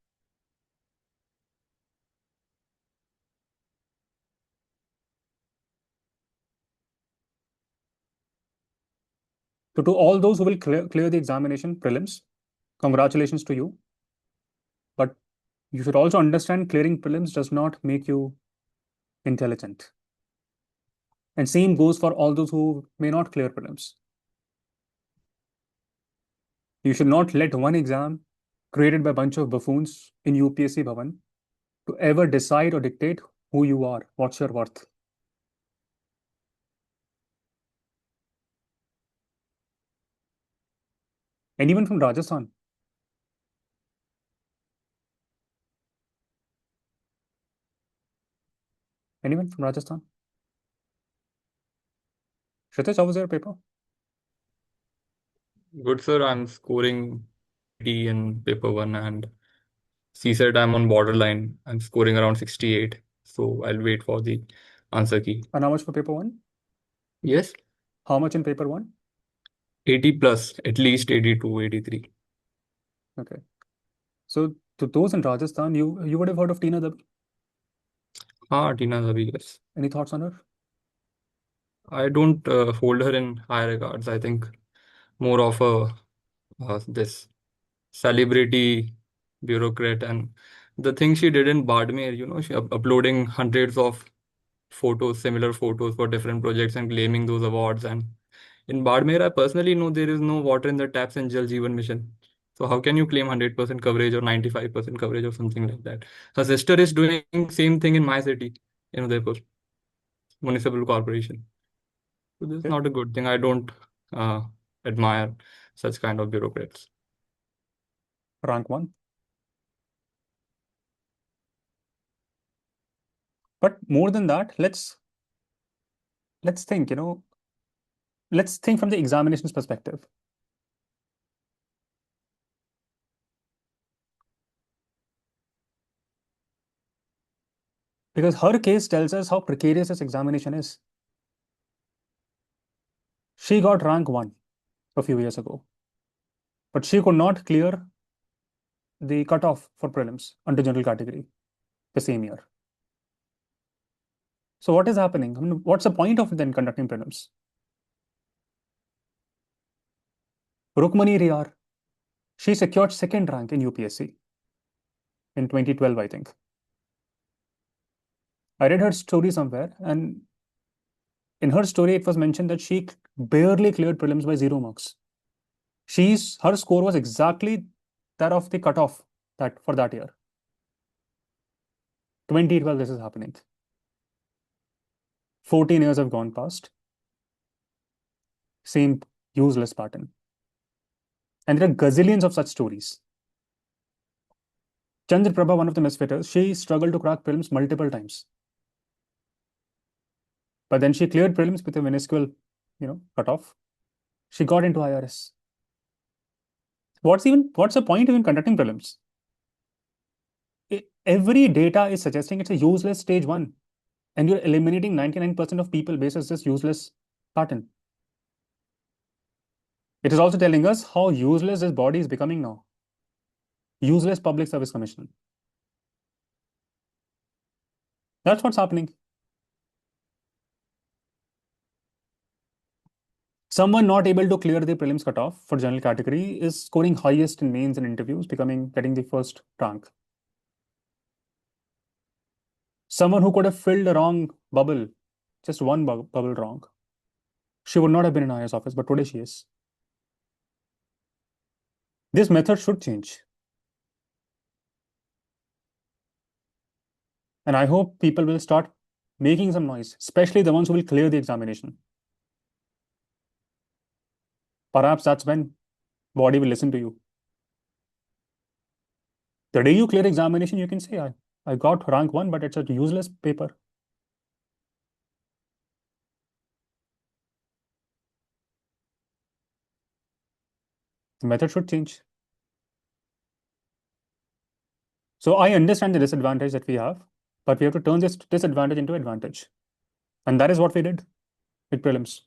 So to all those who will clear the examination prelims, congratulations to you. But you should also understand clearing prelims does not make you intelligent. And same goes for all those who may not clear prelims. You should not let one exam created by a bunch of buffoons in UPSC Bhavan to ever decide or dictate who you are, what's your worth. Anyone from Rajasthan? Anyone from Rajasthan? Kshitij, how was your paper? Good, sir. I'm scoring 80 in paper 1 and CSET I'm on borderline. I'm scoring around 68. So I'll wait for the answer key. And how much for paper 1? Yes. How much in paper 1? 80 plus, at least 82, 83. Okay. So to those in Rajasthan, you would have heard of Tina Dabi. Tina Dabi, yes. Any thoughts on her? I don't hold her in high regards. I think more of a this celebrity bureaucrat, and the thing she did in Badmer, she uploading hundreds of photos, similar photos for different projects and claiming those awards. And in Badmer, I personally know there is no water in the taps in Jal Jeevan Mission. So how can you claim 100% coverage or 95% coverage or something like that? Her sister is doing same thing in my city, Udaipur Municipal Corporation. So this is not a good thing. I don't admire such kind of bureaucrats. Rank 1. But more than that, let's think, let's think from the examinations perspective. Because her case tells us how precarious this examination is. She got rank 1 a few years ago, but she could not clear the cutoff for prelims under general category the same year. So what is happening? I mean, what's the point of then conducting prelims? Rukmani Riyar, she secured second rank in UPSC in 2012, I think. I read her story somewhere, and in her story, it was mentioned that she barely cleared prelims by 0 marks. Her score was exactly that of the cutoff for that year. 2012, this is happening. 14 years have gone past. Same useless pattern. And there are gazillions of such stories. Chandra Prabha, one of the misfitters, she struggled to crack prelims multiple times. But then she cleared prelims with a minuscule, cutoff. She got into IRS. What's the point even conducting prelims? Every data is suggesting it's a useless stage 1, and you're eliminating 99% of people based on this useless pattern. It is also telling us how useless this body is becoming now. Useless Public Service Commission. That's what's happening. Someone not able to clear the prelims cutoff for general category is scoring highest in mains and interviews, getting the first rank. Someone who could have filled a wrong bubble, just one bubble wrong, she would not have been in IAS office, but today she is. This method should change. And I hope people will start making some noise, especially the ones who will clear the examination. Perhaps that's when body will listen to you. The day you clear examination, you can say, I got rank 1, but it's a useless paper. The method should change. So I understand the disadvantage that we have, but we have to turn this disadvantage into advantage. And that is what we did with prelims.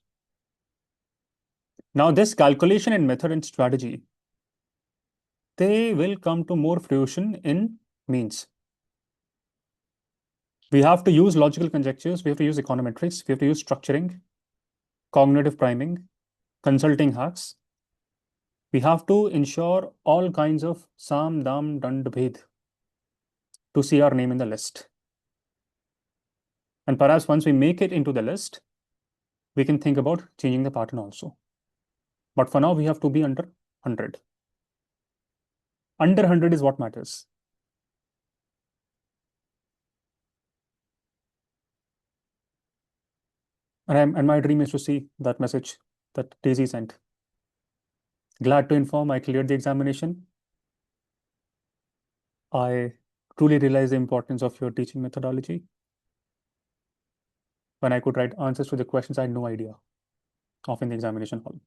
Now, this calculation and method and strategy, they will come to more fruition in mains. We have to use logical conjectures, we have to use econometrics, we have to use structuring, cognitive priming, consulting hacks. We have to ensure all kinds of Sam, Dam, Dand, Bhed to see our name in the list. And perhaps once we make it into the list, we can think about changing the pattern also. But for now, we have to be under 100. Under 100 is what matters. And my dream is to see that message that Daisy sent. Glad to inform I cleared the examination. I truly realized the importance of your teaching methodology. When I could write answers to the questions I had no idea of in the examination hall.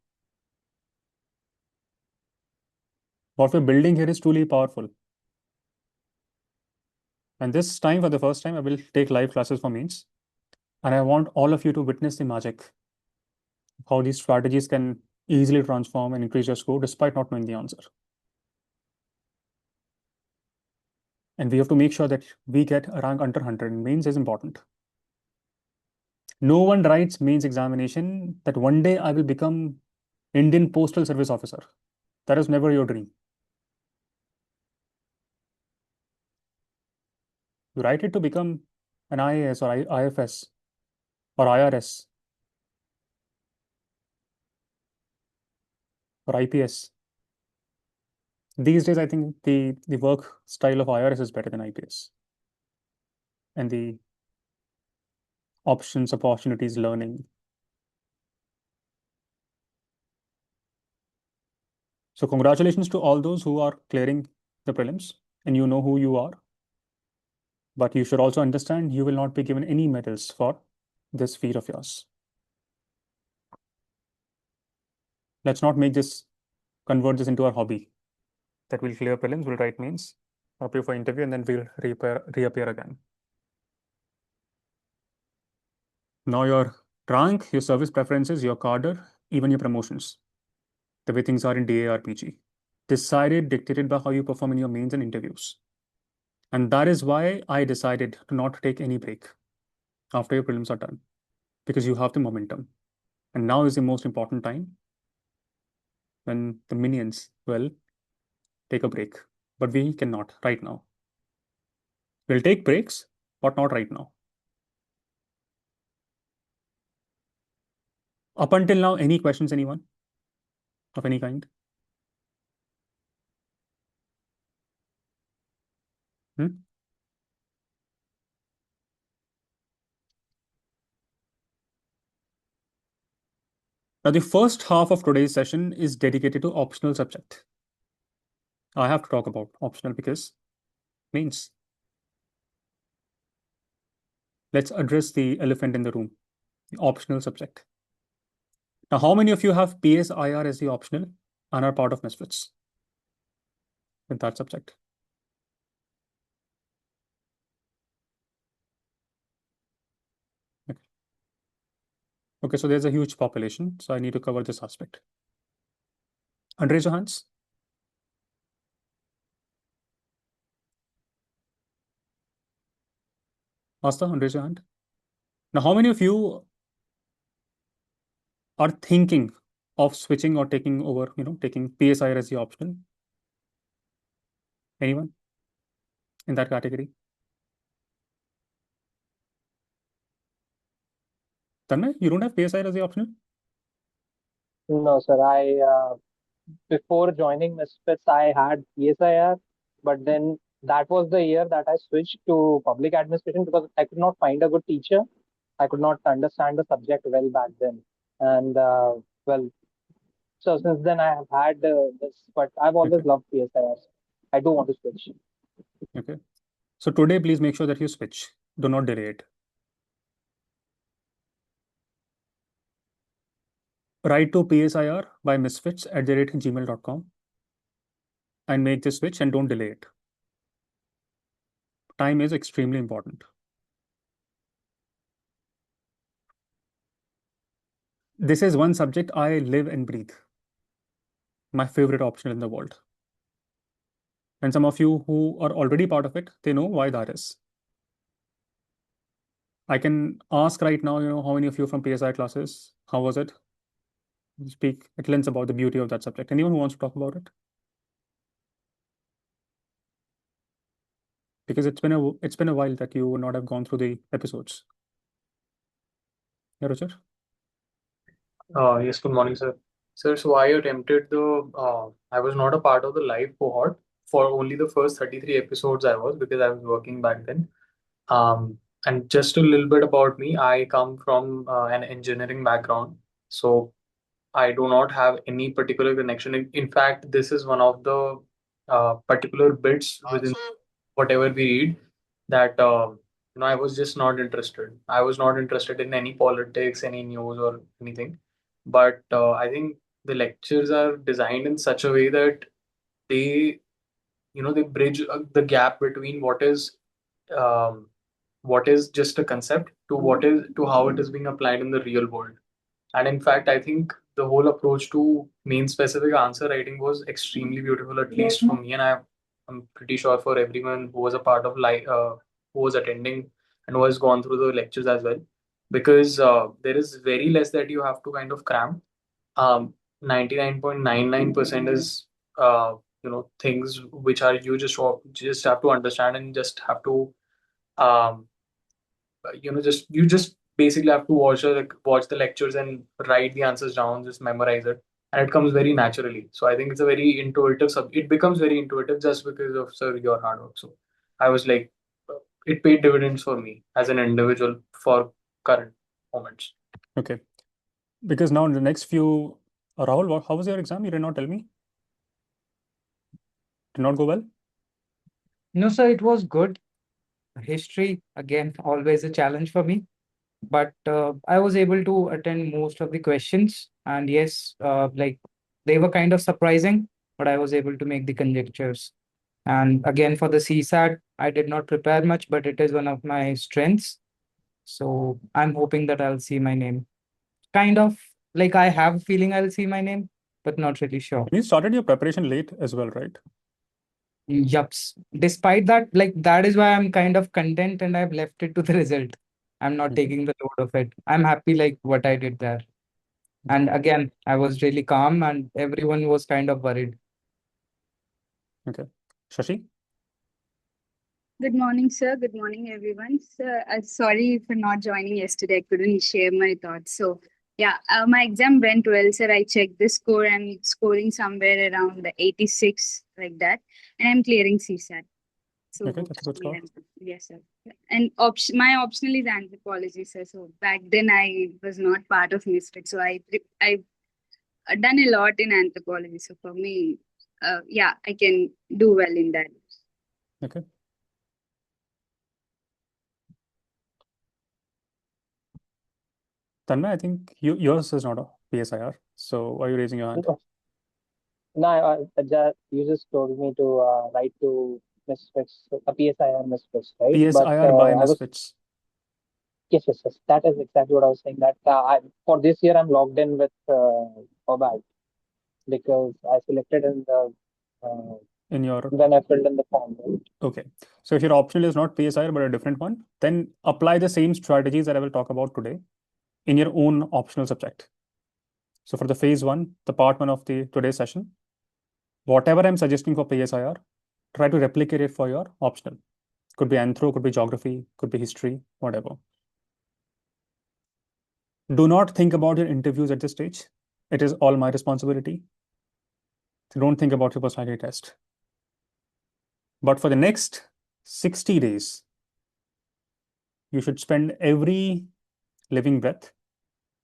What we're building here is truly powerful. And this time, for the first time, I will take live classes for mains. And I want all of you to witness the magic, how these strategies can easily transform and increase your score despite not knowing the answer. And we have to make sure that we get a rank under 100. Mains is important. No one writes mains examination that one day I will become Indian Postal Service officer. That is never your dream. You write it to become an IAS or IFS or IRS or IPS. These days, I think the work style of IRS is better than IPS. And the options, opportunities, learning. So congratulations to all those who are clearing the prelims and you know who you are. But you should also understand you will not be given any medals for this feat of yours. Let's not convert this into our hobby. That we'll clear prelims, we'll write mains, appear for interview, and then we'll reappear again. Now your rank, your service preferences, your cadre, even your promotions, the way things are in DARPG, decided, dictated by how you perform in your mains and interviews. And that is why I decided to not take any break after your prelims are done, because you have the momentum. And now is the most important time when the minions will take a break, but we cannot right now. We'll take breaks, but not right now. Up until now, any questions, anyone of any kind? Now, the first half of today's session is dedicated to optional subject. I have to talk about optional because means let's address the elephant in the room, the optional subject. Now, how many of you have PSIR as the optional and are part of Misfits? with that subject? Okay, so there's a huge population, so I need to cover this aspect. And raise your hands. Asta, raise your hand. Now, how many of you are thinking of switching or taking over, taking PSIR as the optional? Anyone in that category? Tanmay, you don't have PSIR as the optional? No, sir. Before joining Misfits, I had PSIR, but then that was the year that I switched to public administration because I could not find a good teacher. I could not understand the subject well back then. And so since then I have had this, but I've always loved PSIR. I do want to switch. Okay. So today, please make sure that you switch. Do not delay it. Write to PSIR by misfits@gmail.com and make this switch and don't delay it. Time is extremely important. This is one subject I live and breathe. My favorite optional in the world. And some of you who are already part of it, they know why that is. I can ask right now, how many of you from PSI classes? How was it? Speak at length about the beauty of that subject. Anyone who wants to talk about it? Because it's been a while that you would not have gone through the episodes. Yeah, Richard? Yes, good morning, sir. Sir, so I attempted I was not a part of the live cohort for only the first 33 episodes because I was working back then. And just a little bit about me, I come from an engineering background. So I do not have any particular connection. In fact, this is one of the particular bits within whatever we read that I was just not interested. I was not interested in any politics, any news, or anything. But I think the lectures are designed in such a way that they, they bridge the gap between um, what is just a concept to how it is being applied in the real world. And in fact, I think the whole approach to main specific answer writing was extremely beautiful, at least for me, and I'm pretty sure for everyone who was a part of who was attending and who has gone through the lectures as well, because there is very less that you have to kind of cram. 99.99% is things which are you just have to understand and just have to um, just basically have to watch the lectures and write the answers down, just memorize it, and it comes very naturally. So I think it's a very intuitive it becomes very intuitive just because of sir your hard work. So I was like, it paid dividends for me as an individual for current moments. Okay. Because now in the next few, Rahul, how was your exam? You did not tell me. Did not go well? No, sir, it was good. History, again, always a challenge for me. But I was able to attend most of the questions. And yes, like they were kind of surprising, but I was able to make the conjectures. And again, for the CSAT, I did not prepare much, but it is one of my strengths. So I'm hoping that I'll see my name. Kind of like I have a feeling I'll see my name, but not really sure. You started your preparation late as well, right? Yups. Despite that, like that is why I'm kind of content and I've left it to the result. I'm not taking the load of it. I'm happy like what I did there. And again, I was really calm and everyone was kind of worried. Okay. Shashi? Good morning, sir. Good morning, everyone. Sir, sorry for not joining yesterday. I couldn't share my thoughts. So, yeah, my exam went well, sir. I checked the score. I'm scoring somewhere around the 86, like that. And I'm clearing CSAT. So, Okay, that's a good score. yes, sir. And my optional is anthropology, sir. So, back then I was not part of Misfit. So, I've done a lot in anthropology. So, for me, yeah, I can do well in that. Okay. Tanmay, I think yours is not a PSIR. So why are you raising your hand? No, you just told me to write to Misfits, a PSIR Misfits, right? But PSIR by I was Misfits. yes, yes, yes. That is exactly what I was saying. That for this year, I'm logged in with OBAD because I selected in the In your when I filled in the form. Right? Okay. So if your optional is not PSIR but a different one, then apply the same strategies that I will talk about today in your own optional subject. So for the phase one, the part one of the today's session, whatever I'm suggesting for PSIR, try to replicate it for your optional. Could be anthro, could be geography, could be history, whatever. Do not think about your interviews at this stage. It is all my responsibility. So don't think about your personality test. But for the next 60 days, you should spend every living breath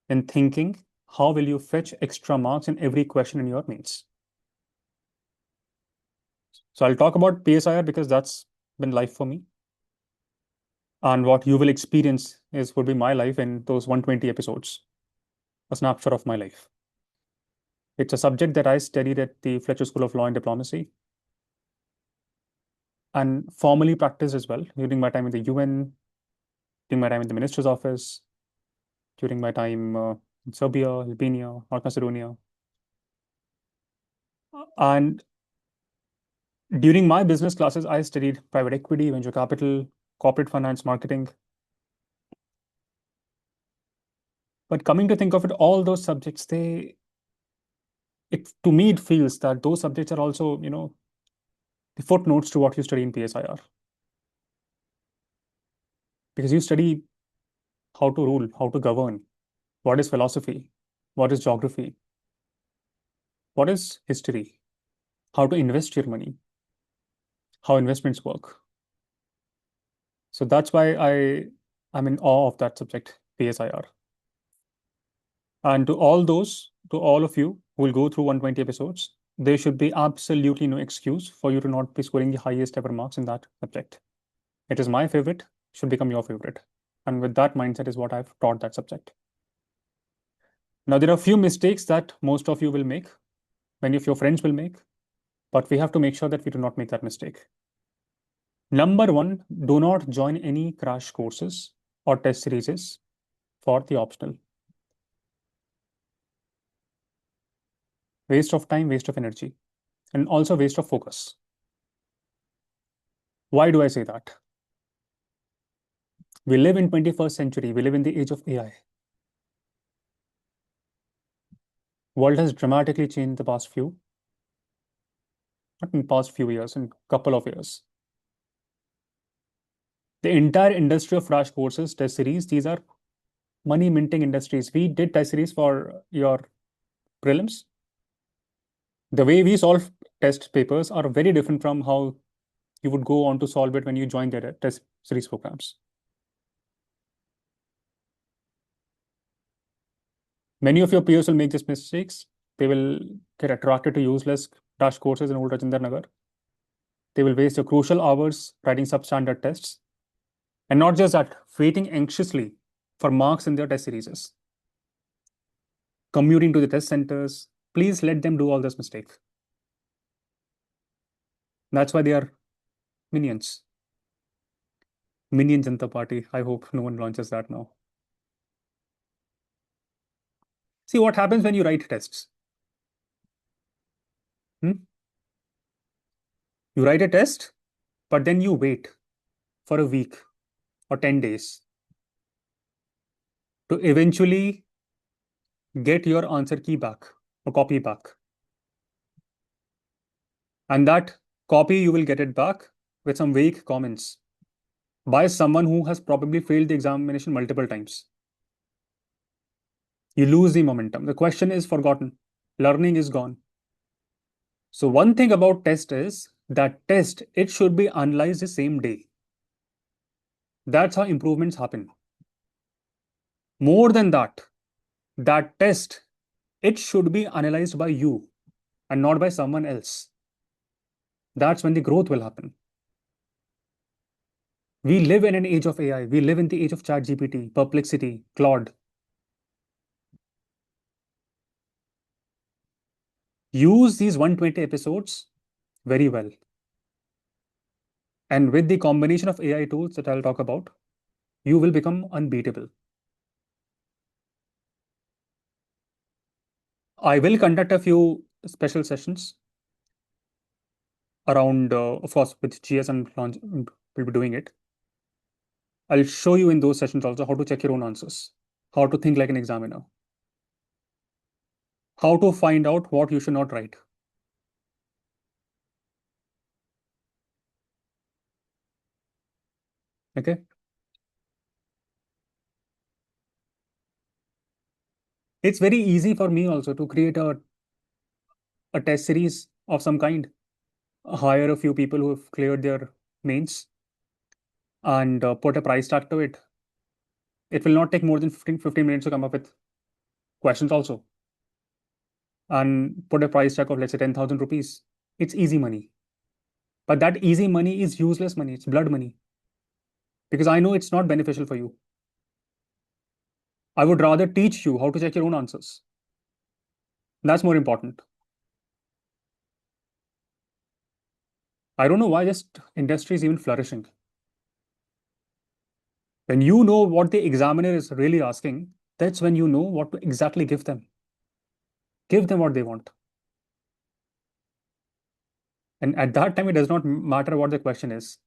in thinking how will you fetch extra marks in every question in your mains. So I'll talk about PSIR because that's been life for me. And what you will experience would be my life in those 120 episodes, a snapshot of my life. It's a subject that I studied at the Fletcher School of Law and Diplomacy and formally practiced as well during my time in the UN, during my time in the minister's office, during my time in Serbia, Albania, North Macedonia. And during my business classes, I studied private equity, venture capital, corporate finance, marketing. But coming to think of it, all those subjects, to me, it feels that those subjects are also, the footnotes to what you study in PSIR. Because you study how to rule, how to govern, what is philosophy, what is geography, what is history, how to invest your money, how investments work. So that's why I'm in awe of that subject, PSIR. And to all of you who will go through 120 episodes, there should be absolutely no excuse for you to not be scoring the highest ever marks in that subject. It is my favorite, should become your favorite. And with that mindset is what I've taught that subject. Now, there are a few mistakes that most of you will make, many of your friends will make, but we have to make sure that we do not make that mistake. Number one, do not join any crash courses or test series for the optional. Waste of time, waste of energy, and also waste of focus. Why do I say that? We live in 21st century. We live in the age of AI. World has dramatically changed the past not in past few years, in couple of years. The entire industry of crash courses, test series, these are money minting industries. We did test series for your prelims. The way we solve test papers are very different from how you would go on to solve it when you join their test series programs. Many of your peers will make these mistakes. They will get attracted to useless crash courses in Old Rajinder Nagar. They will waste your crucial hours writing substandard tests. And not just that, waiting anxiously for marks in their test series. Commuting to the test centers. Please let them do all this mistake. That's why they are minions. Minion Janata Party. I hope no one launches that now. See what happens when you write tests. You write a test, but then you wait for a week or 10 days to eventually get your answer key back or copy back. And that copy, you will get it back with some vague comments by someone who has probably failed the examination multiple times. You lose the momentum. The question is forgotten. Learning is gone. So one thing about test is that test, it should be analyzed the same day. That's how improvements happen. More than that, that test, it should be analyzed by you and not by someone else. That's when the growth will happen. We live in an age of AI. We live in the age of ChatGPT, Perplexity, Claude. Use these 120 episodes very well. And with the combination of AI tools that I'll talk about, you will become unbeatable. I will conduct a few special sessions around, of course, with GS and launch, we'll be doing it. I'll show you in those sessions also how to check your own answers, how to think like an examiner, how to find out what you should not write. Okay. It's very easy for me also to create a test series of some kind, hire a few people who have cleared their mains and put a price tag to it. It will not take more than 15 minutes to come up with questions also. And put a price tag of, let's say, 10,000 rupees. It's easy money. But that easy money is useless money. It's blood money. Because I know it's not beneficial for you. I would rather teach you how to check your own answers. That's more important. I don't know why this industry is even flourishing. When you know what the examiner is really asking, that's when you know what to exactly give them. Give them what they want. And at that time, it does not matter what the question is.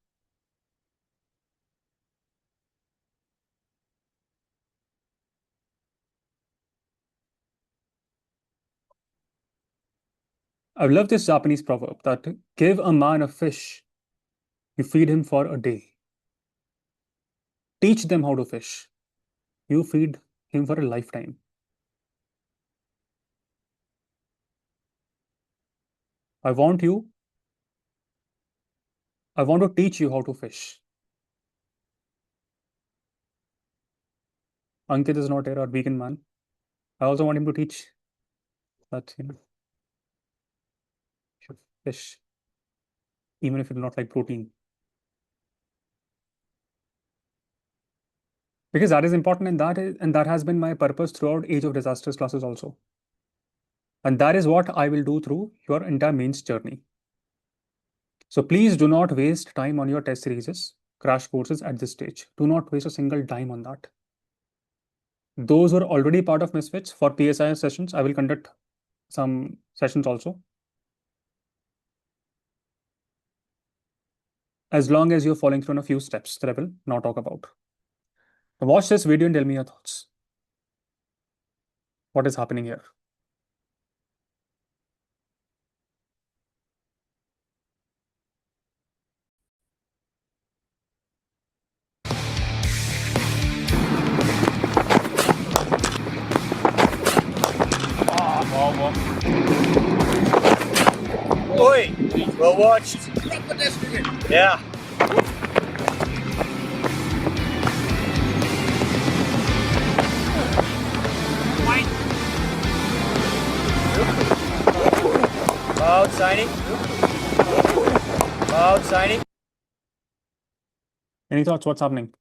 I love this Japanese proverb that give a man a fish, you feed him for a day. Teach them how to fish, you feed him for a lifetime. I want to teach you how to fish. Ankit is not here, our vegan man. I also want him to teach that, you should fish, even if you do not like protein. Because that is important, and that has been my purpose throughout Age of Disasters classes also. And that is what I will do through your entire mains journey. So please do not waste time on your test series, crash courses at this stage. Do not waste a single dime on that. Those who are already part of Misfits, for PSI sessions, I will conduct some sessions also. As long as you're following through on a few steps that I will not talk about. Now watch this video and tell me your thoughts. What is happening here? Oi, well watched. Yeah. Cloud signing. Cloud signing. Any thoughts? What's happening?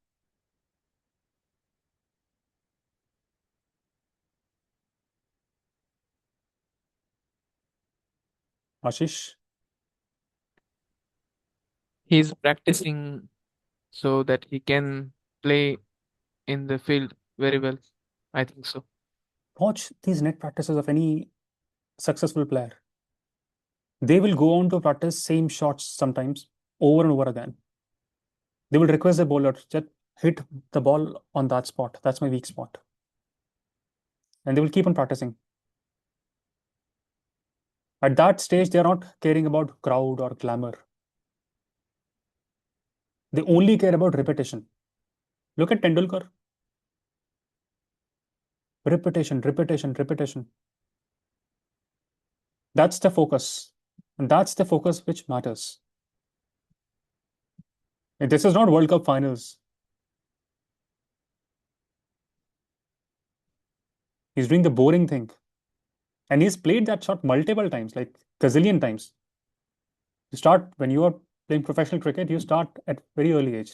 Ashish? He's practicing so that he can play in the field very well. I think so. Watch these net practices of any successful player. They will go on to practice same shots sometimes over and over again. They will request the bowler, just hit the ball on that spot. That's my weak spot. And they will keep on practicing. At that stage, they are not caring about crowd or glamour. They only care about repetition. Look at Tendulkar. Repetition, repetition, repetition. That's the focus. And that's the focus which matters. And this is not World Cup finals. He's doing the boring thing. And he's played that shot multiple times, like gazillion times. You start, when you are playing professional cricket, you start at very early age.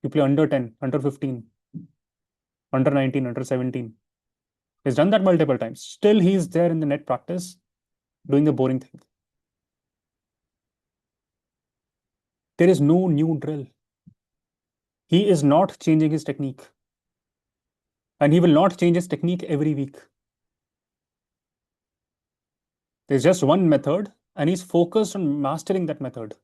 You play under 10, under 15, under 19, under 17. He's done that multiple times. Still, he's there in the net practice. doing the boring thing. There is no new drill. He is not changing his technique. And he will not change his technique every week. There's just one method, and he's focused on mastering that method.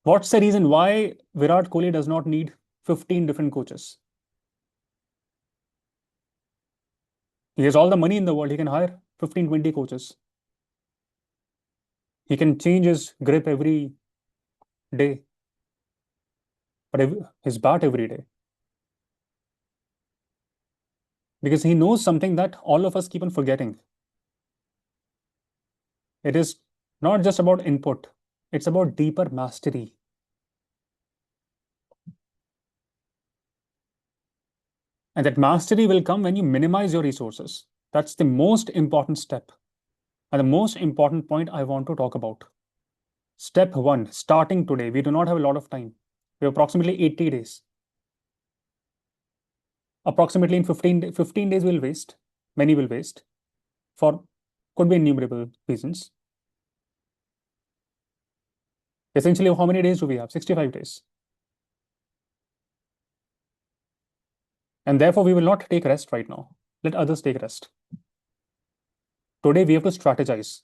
What's the reason why Virat Kohli does not need 15 different coaches? He has all the money in the world. He can hire 15, 20 coaches. He can change his grip every day, but his bat every day. Because he knows something that all of us keep on forgetting. It is not just about input, it's about deeper mastery. And that mastery will come when you minimize your resources. That's the most important step. And the most important point I want to talk about. Step one, starting today. We do not have a lot of time. We have approximately 80 days. Approximately in 15 days we'll waste. Many will waste. Could be innumerable reasons. Essentially, how many days do we have? 65 days. And therefore, we will not take rest right now. Let others take rest. Today, we have to strategize.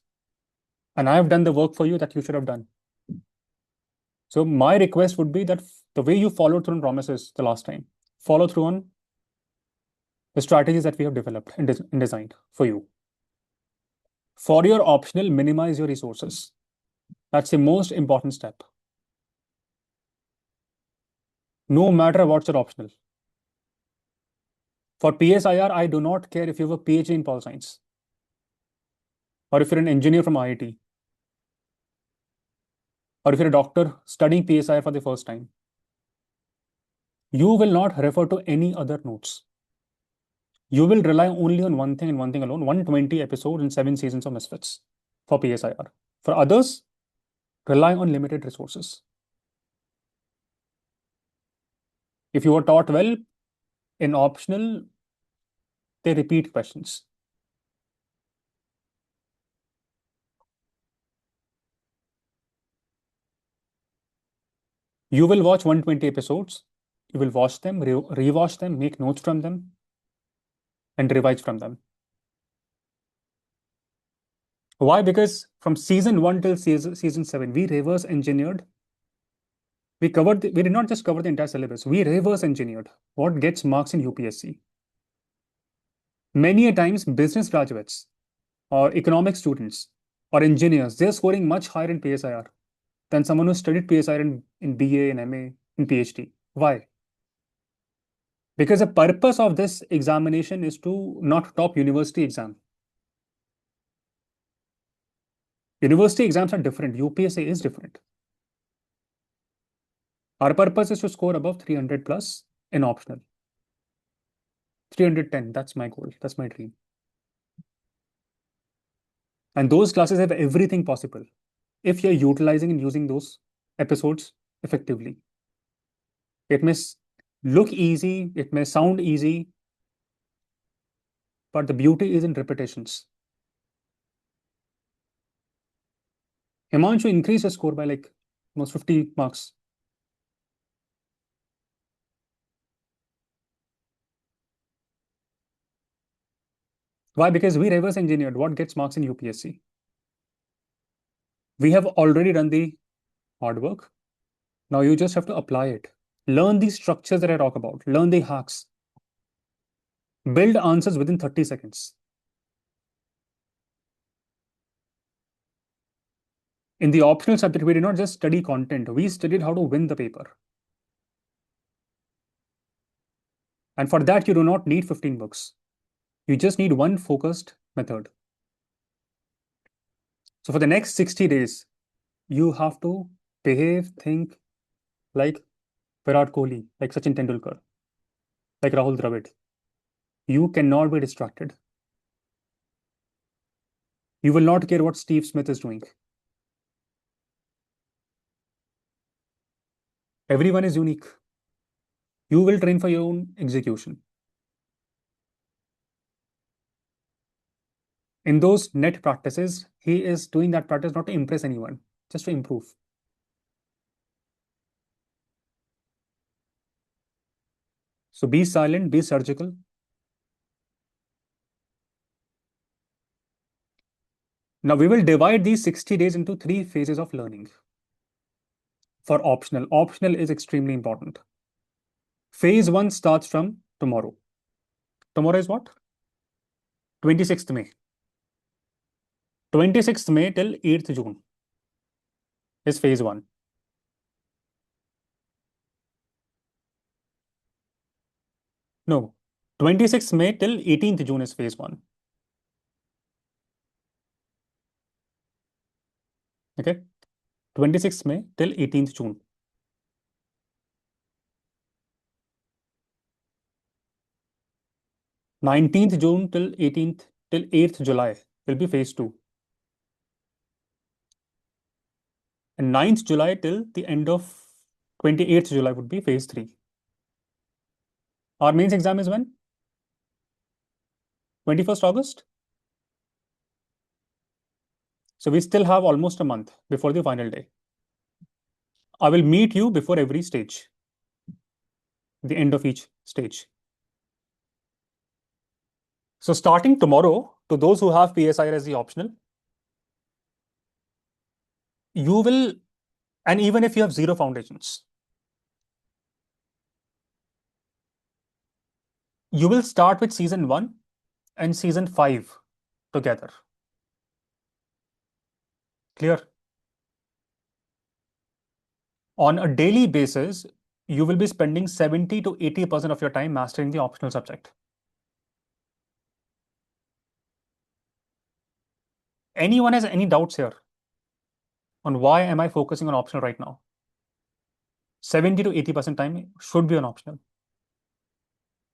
And I have done the work for you that you should have done. So my request would be that the way you followed through on promises the last time, follow through on the strategies that we have developed and designed for you. For your optional, minimize your resources. That's the most important step. No matter what's your optional. For PSIR, I do not care if you have a PhD in pol science or if you're an engineer from IIT or if you're a doctor studying PSIR for the first time. You will not refer to any other notes. You will rely only on one thing and one thing alone, 120 episodes and 7 seasons of Misfits for PSIR. For others, rely on limited resources. If you are taught well, in optional, they repeat questions. You will watch 120 episodes. You will watch them, rewatch them, make notes from them, and revise from them. Why? Because from season 1 till season 7, we reverse engineered. We did not just cover the entire syllabus. We reverse engineered what gets marks in UPSC. Many a times, business graduates or economic students or engineers, they're scoring much higher in PSIR than someone who studied PSIR in BA and MA and PhD. Why? Because the purpose of this examination is to not top university exam. University exams are different. UPSC is different. Our purpose is to score above 300 plus in optional. 310, that's my goal. That's my dream. And those classes have everything possible if you're utilizing and using those episodes effectively. It may look easy, it may sound easy, but the beauty is in repetitions. Himanshu increased his score by like almost 50 marks. Why? Because we reverse engineered what gets marks in UPSC. We have already done the hard work. Now you just have to apply it. Learn the structures that I talk about. Learn the hacks. Build answers within 30 seconds. In the optional subject, we did not just study content. We studied how to win the paper. And for that, you do not need 15 books. You just need one focused method. So for the next 60 days, you have to behave, think like Virat Kohli, like Sachin Tendulkar, like Rahul Dravid. You cannot be distracted. You will not care what Steve Smith is doing. Everyone is unique. You will train for your own execution. In those net practices, he is doing that practice not to impress anyone, just to improve. So be silent, be surgical. Now we will divide these 60 days into 3 phases of learning. For optional, optional is extremely important. Phase 1 starts from tomorrow. Tomorrow is what? 26th May. 26th May till 8th June is phase 1. No, 26th May till 18th June is phase 1. Okay, 26th May till 18th June. 19th June till 8th July will be phase 2. And 9th July till the end of 28th July would be phase 3. Our mains exam is when? 21st August. So we still have almost a month before the final day. I will meet you before every stage, the end of each stage. So starting tomorrow, to those who have PSIR as the optional, you will, and even if you have 0 foundations, you will start with season 1 and season 5 together. Clear? On a daily basis, you will be spending 70 to 80% of your time mastering the optional subject. Anyone has any doubts here on why am I focusing on optional right now? 70 to 80% time should be on optional.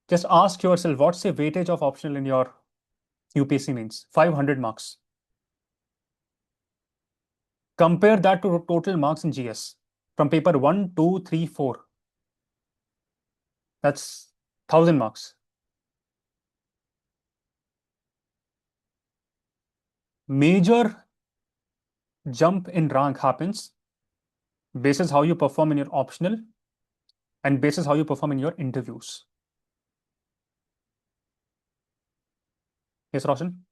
Just ask yourself, what's the weightage of optional in your UPSC means? 500 marks. Compare that to total marks in GS from paper 1, 2, 3, 4. That's 1000 marks. Major jump in rank happens basis how you perform in your optional and basis how you perform in your interviews. Yes, Roshan?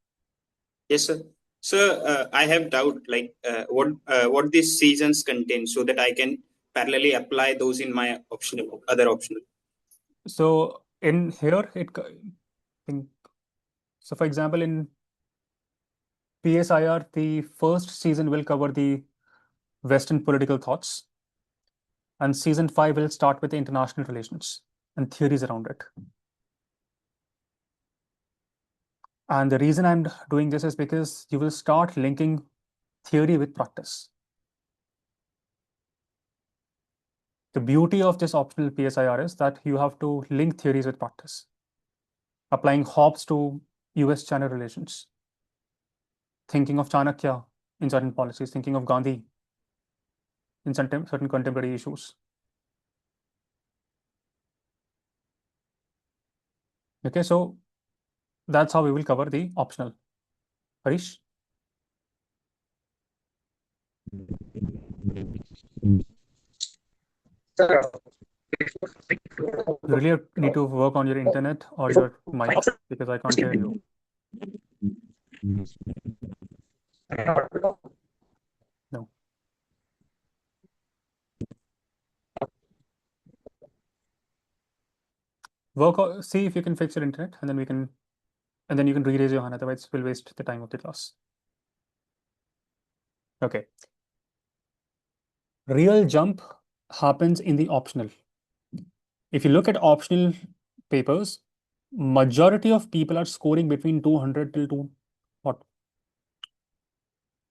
Yes, sir. Sir, I have doubt like what these seasons contain so that I can parallelly apply those in my optional, other optional. So in here, so for example, in PSIR, the first season will cover the Western political thoughts, and season 5 will start with the international relations and theories around it. And the reason I'm doing this is because you will start linking theory with practice. The beauty of this optional PSIR is that you have to link theories with practice, applying Hobbes to US-China relations, thinking of Chanakya in certain policies, thinking of Gandhi in certain contemporary issues. Okay, so that's how we will cover the optional. Harish? You really need to work on your internet or your mic because I can't hear you. No. See if you can fix your internet, and then you can re-raise your hand. Otherwise, we'll waste the time of the class. Okay. Real jump happens in the optional. If you look at optional papers, majority of people are scoring between 200 till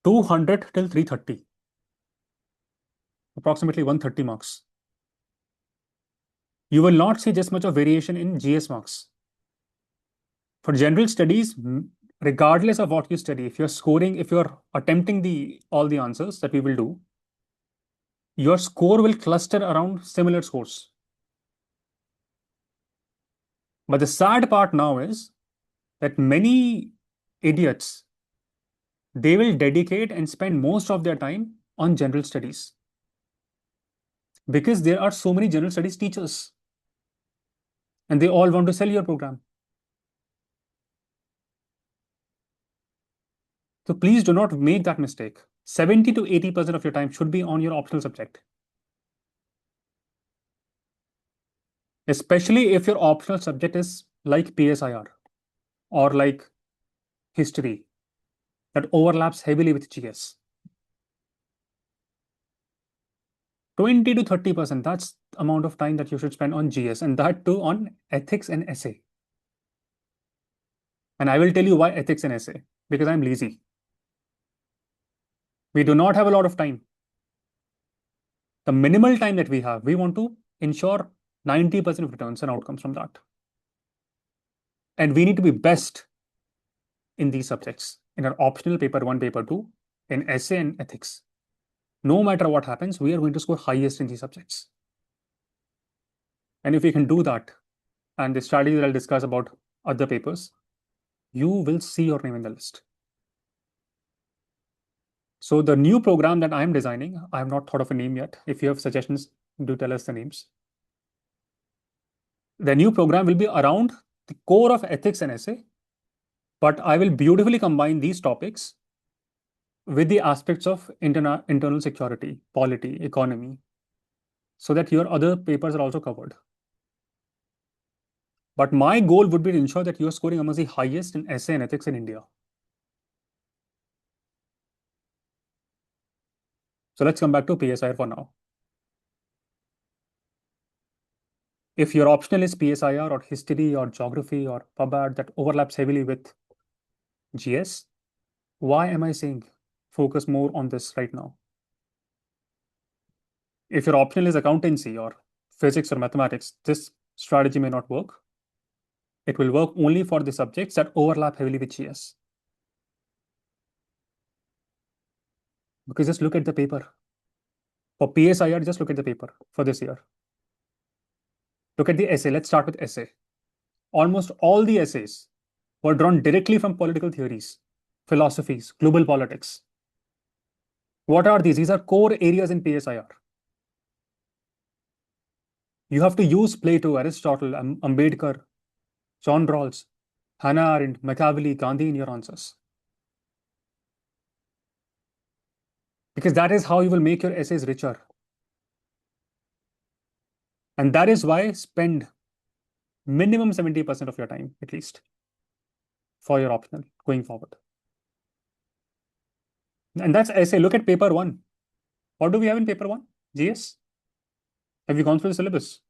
200 till 330, approximately 130 marks. You will not see this much of variation in GS marks. For general studies, regardless of what you study, if you're attempting all the answers that we will do, your score will cluster around similar scores. But the sad part now is that many idiots they will dedicate and spend most of their time on general studies because there are so many general studies teachers and they all want to sell your program. So please do not make that mistake. 70 to 80% of your time should be on your optional subject. Especially if your optional subject is like PSIR or like history that overlaps heavily with GS. 20 to 30%, that's the amount of time that you should spend on GS, and that too on ethics and essay. And I will tell you why ethics and essay, because I'm lazy. We do not have a lot of time. The minimal time that we have, we want to ensure 90% of returns and outcomes from that. And we need to be best in these subjects, in our optional paper 1, paper 2, in essay and ethics. No matter what happens, we are going to score highest in these subjects. And if we can do that, and the strategy that I'll discuss about other papers, you will see your name in the list. So the new program that I'm designing, I have not thought of a name yet. If you have suggestions, do tell us the names. The new program will be around the core of ethics and essay, but I will beautifully combine these topics with the aspects of internal security, polity, economy, so that your other papers are also covered. But my goal would be to ensure that you are scoring amongst the highest in essay and ethics in India. So let's come back to PSIR for now. If your optional is PSIR or history or geography or PubAd that overlaps heavily with GS, why am I saying focus more on this right now? If your optional is accountancy or physics or mathematics, this strategy may not work. It will work only for the subjects that overlap heavily with GS. Because just look at the paper. For PSIR, just look at the paper for this year. Look at the essay. Let's start with essay. Almost all the essays were drawn directly from political theories, philosophies, global politics. What are these? These are core areas in PSIR. You have to use Plato, Aristotle, Ambedkar, John Rawls, Hannah Arendt, Machiavelli, Gandhi in your answers. Because that is how you will make your essays richer. And that is why spend minimum 70% of your time, at least, for your optional going forward. And that's essay. Look at paper 1. What do we have in paper 1? GS? Have you gone through the syllabus?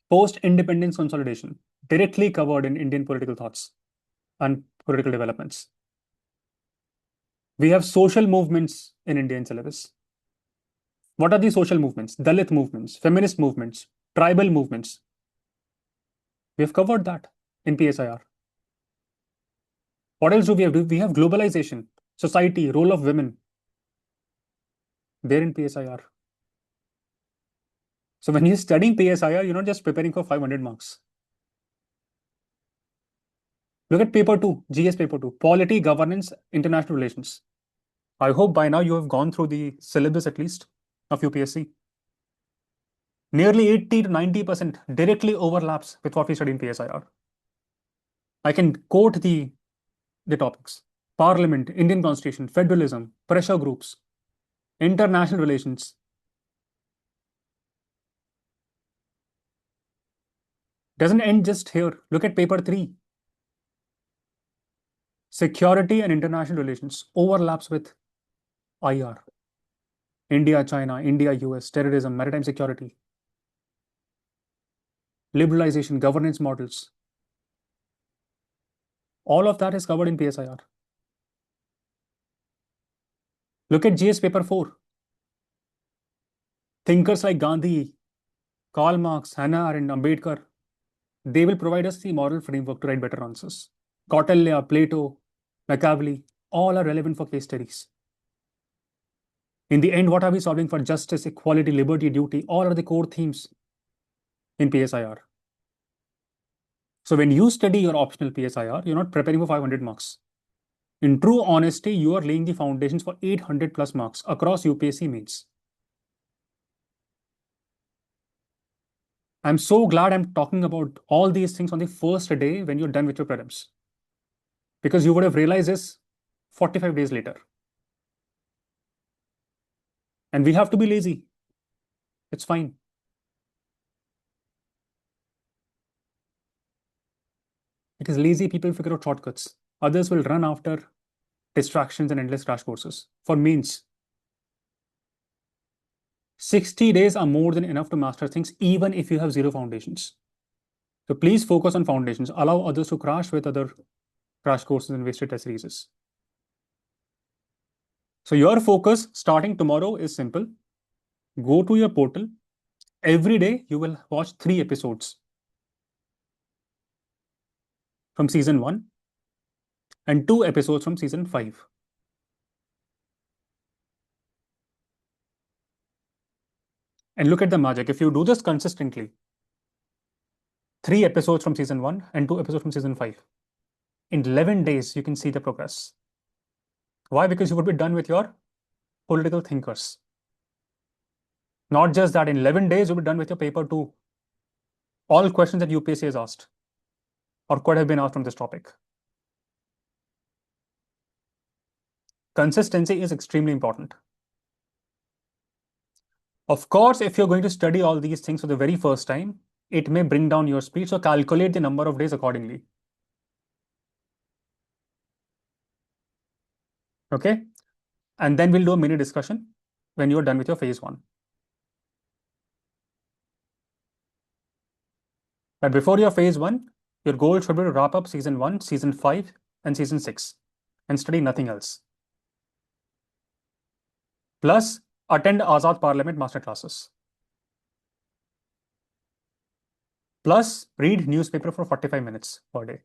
Post-independence consolidation, directly covered in Indian political thoughts and political developments. We have social movements in Indian syllabus. What are these social movements? Dalit movements, feminist movements, tribal movements. We have covered that in PSIR. What else do we have? We have globalization, society, role of women. There in PSIR. So when you're studying PSIR, you're not just preparing for 500 marks. Look at paper 2, GS paper 2, polity, governance, international relations. I hope by now you have gone through the syllabus at least of UPSC. Nearly 80 to 90% directly overlaps with what we study in PSIR. I can quote the topics: Parliament, Indian Constitution, federalism, pressure groups, international relations. Doesn't end just here. Look at paper 3. Security and international relations overlaps with IR. India, China, India, US, terrorism, maritime security, liberalization, governance models. All of that is covered in PSIR. Look at GS paper 4. Thinkers like Gandhi, Karl Marx, Hannah Arendt, Ambedkar, they will provide us the moral framework to write better answers. Kautilya, Plato, Machiavelli, all are relevant for case studies. In the end, what are we solving for? Justice, equality, liberty, duty, all are the core themes in PSIR. So when you study your optional PSIR, you're not preparing for 500 marks. In true honesty, you are laying the foundations for 800 plus marks across UPSC mains. I'm so glad I'm talking about all these things on the first day when you're done with your prelims, because you would have realized this 45 days later. And we have to be lazy. It's fine. Because lazy people figure out shortcuts. Others will run after distractions and endless crash courses. For mains, 60 days are more than enough to master things, even if you have zero foundations. So please focus on foundations. Allow others to crash with other crash courses and wasted test series. So your focus starting tomorrow is simple. Go to your portal. Every day you will watch 3 episodes from season 1 and 2 episodes from season 5. And look at the magic. If you do this consistently, 3 episodes from season 1 and 2 episodes from season 5, in 11 days, you can see the progress. Why? Because you would be done with your political thinkers. Not just that, in 11 days, you'll be done with your paper 2. All questions that UPSC has asked or could have been asked from this topic. Consistency is extremely important. Of course, if you're going to study all these things for the very first time, it may bring down your speed, so calculate the number of days accordingly. Okay? And then we'll do a mini discussion when you're done with your phase 1. But before your phase 1, your goal should be to wrap up season 1, season 5, and season 6 and study nothing else. Plus, attend Azad Parliament masterclasses. Plus, read newspaper for 45 minutes per day.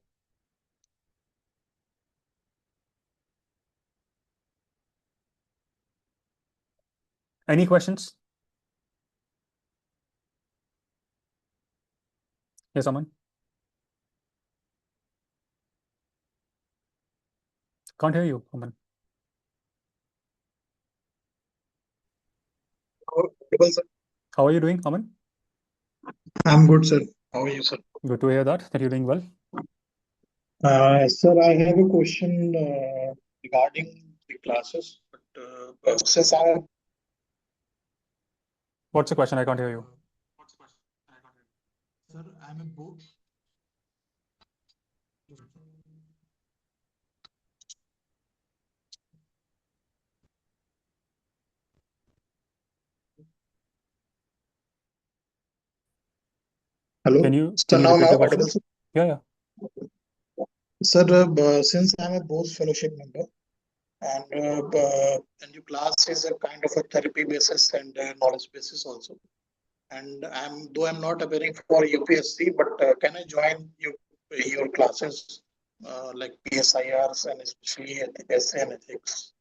Any questions? Yes, Aman? Can't hear you, Aman. How are you doing, Aman? I'm good, sir. How are you, sir? Good to hear that you're doing well. Sir, I have a question regarding the classes. But since I What's the question? I can't hear you. sir, I'm a book. Hello. Can you Sir, now repeat the question? audible, sir? Yeah. Sir, since I'm a Bose fellowship member, and your class is a kind of a therapy basis and knowledge basis also. And I'm not appearing for UPSC, but can I join your classes like PSIRs and especially essay and ethics,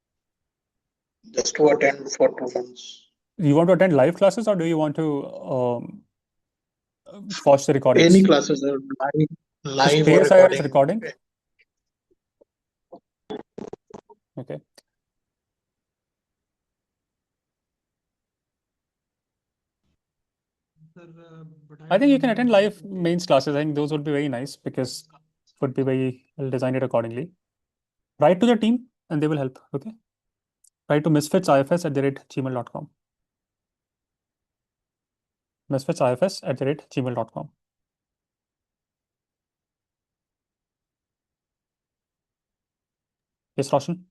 just to attend for 2 months? You want to attend live classes or do you want to watch the recordings? Any classes, live or PSIR is recording. recording? Okay. I think you can attend live mains classes. I think those would be very nice because it would be very well designed accordingly. Write to the team and they will help. Okay. Write to misfitsifs@gmail.com. misfitsifs@gmail.com. Yes, Roshan?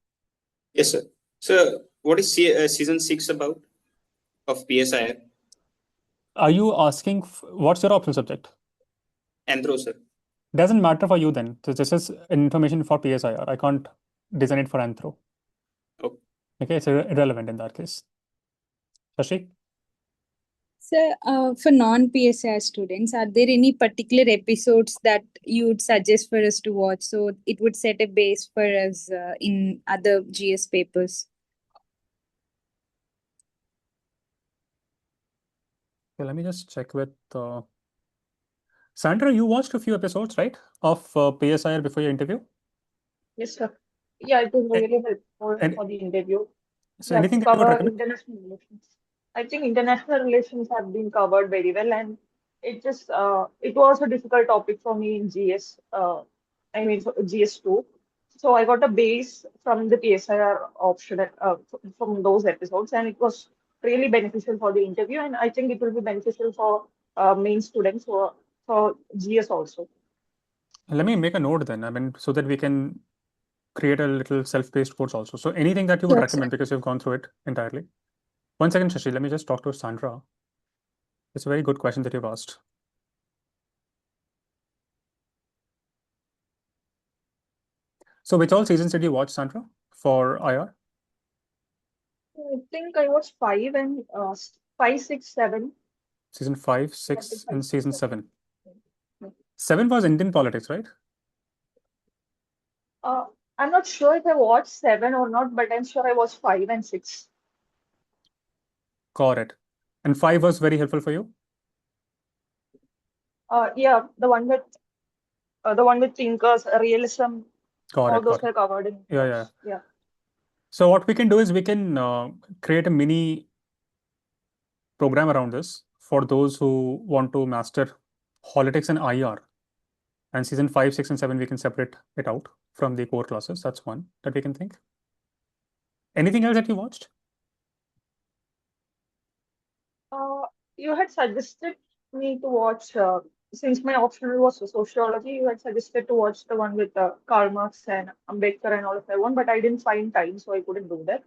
Yes, sir. So, what is season 6 about of PSIR? Are you asking what's your optional subject? Anthro, sir. Doesn't matter for you then. So this is information for PSIR. I can't design it for Anthro. Okay, it's irrelevant in that case. Shashi? So, for non-PSI students, are there any particular episodes that you would suggest for us to watch so it would set a base for us in other GS papers? Okay, let me just check with Sandra, you watched a few episodes, right, of PSIR before your interview? Yes, sir. Yeah, it was A- really helpful And for the interview. so Yeah, to anything that you would cover recommend? international relations. I think international relations have been covered very well, and it was a difficult topic for me in GS. I mean for GS2. So I got a base from the PSIR option from those episodes, and it was really beneficial for the interview. And I think it will be beneficial for main students for GS also. Let me make a note then. I mean, so that we can create a little self-paced course also. So anything that you would Sure, sir. recommend because you've gone through it entirely. One second, Shashi. Let me just talk to Sandra. It's a very good question that you've asked. So which all seasons did you watch, Sandra, for IR? I think I watched five, six, seven. Season 5, I 6, think and five, six, season seven. 7. 7 was Indian politics, right? Uh, I'm not sure if I watched seven or not, but I'm sure I watched five and six. Got it. And 5 was very helpful for you? Yeah, the one with thinkers, realism, Got all it. those Got it. were covered in Yeah, those. yeah. Yeah. So what we can do is we can create a mini program around this for those who want to master politics and IR. And season 5, 6, and 7, we can separate it out from the core classes. That's one that we can think. Anything else that you watched? Uh, you had suggested me to watch, since my optional was sociology, you had suggested to watch the one with Karl Marx and Ambedkar and all of that one, but I didn't find time, so I couldn't do that.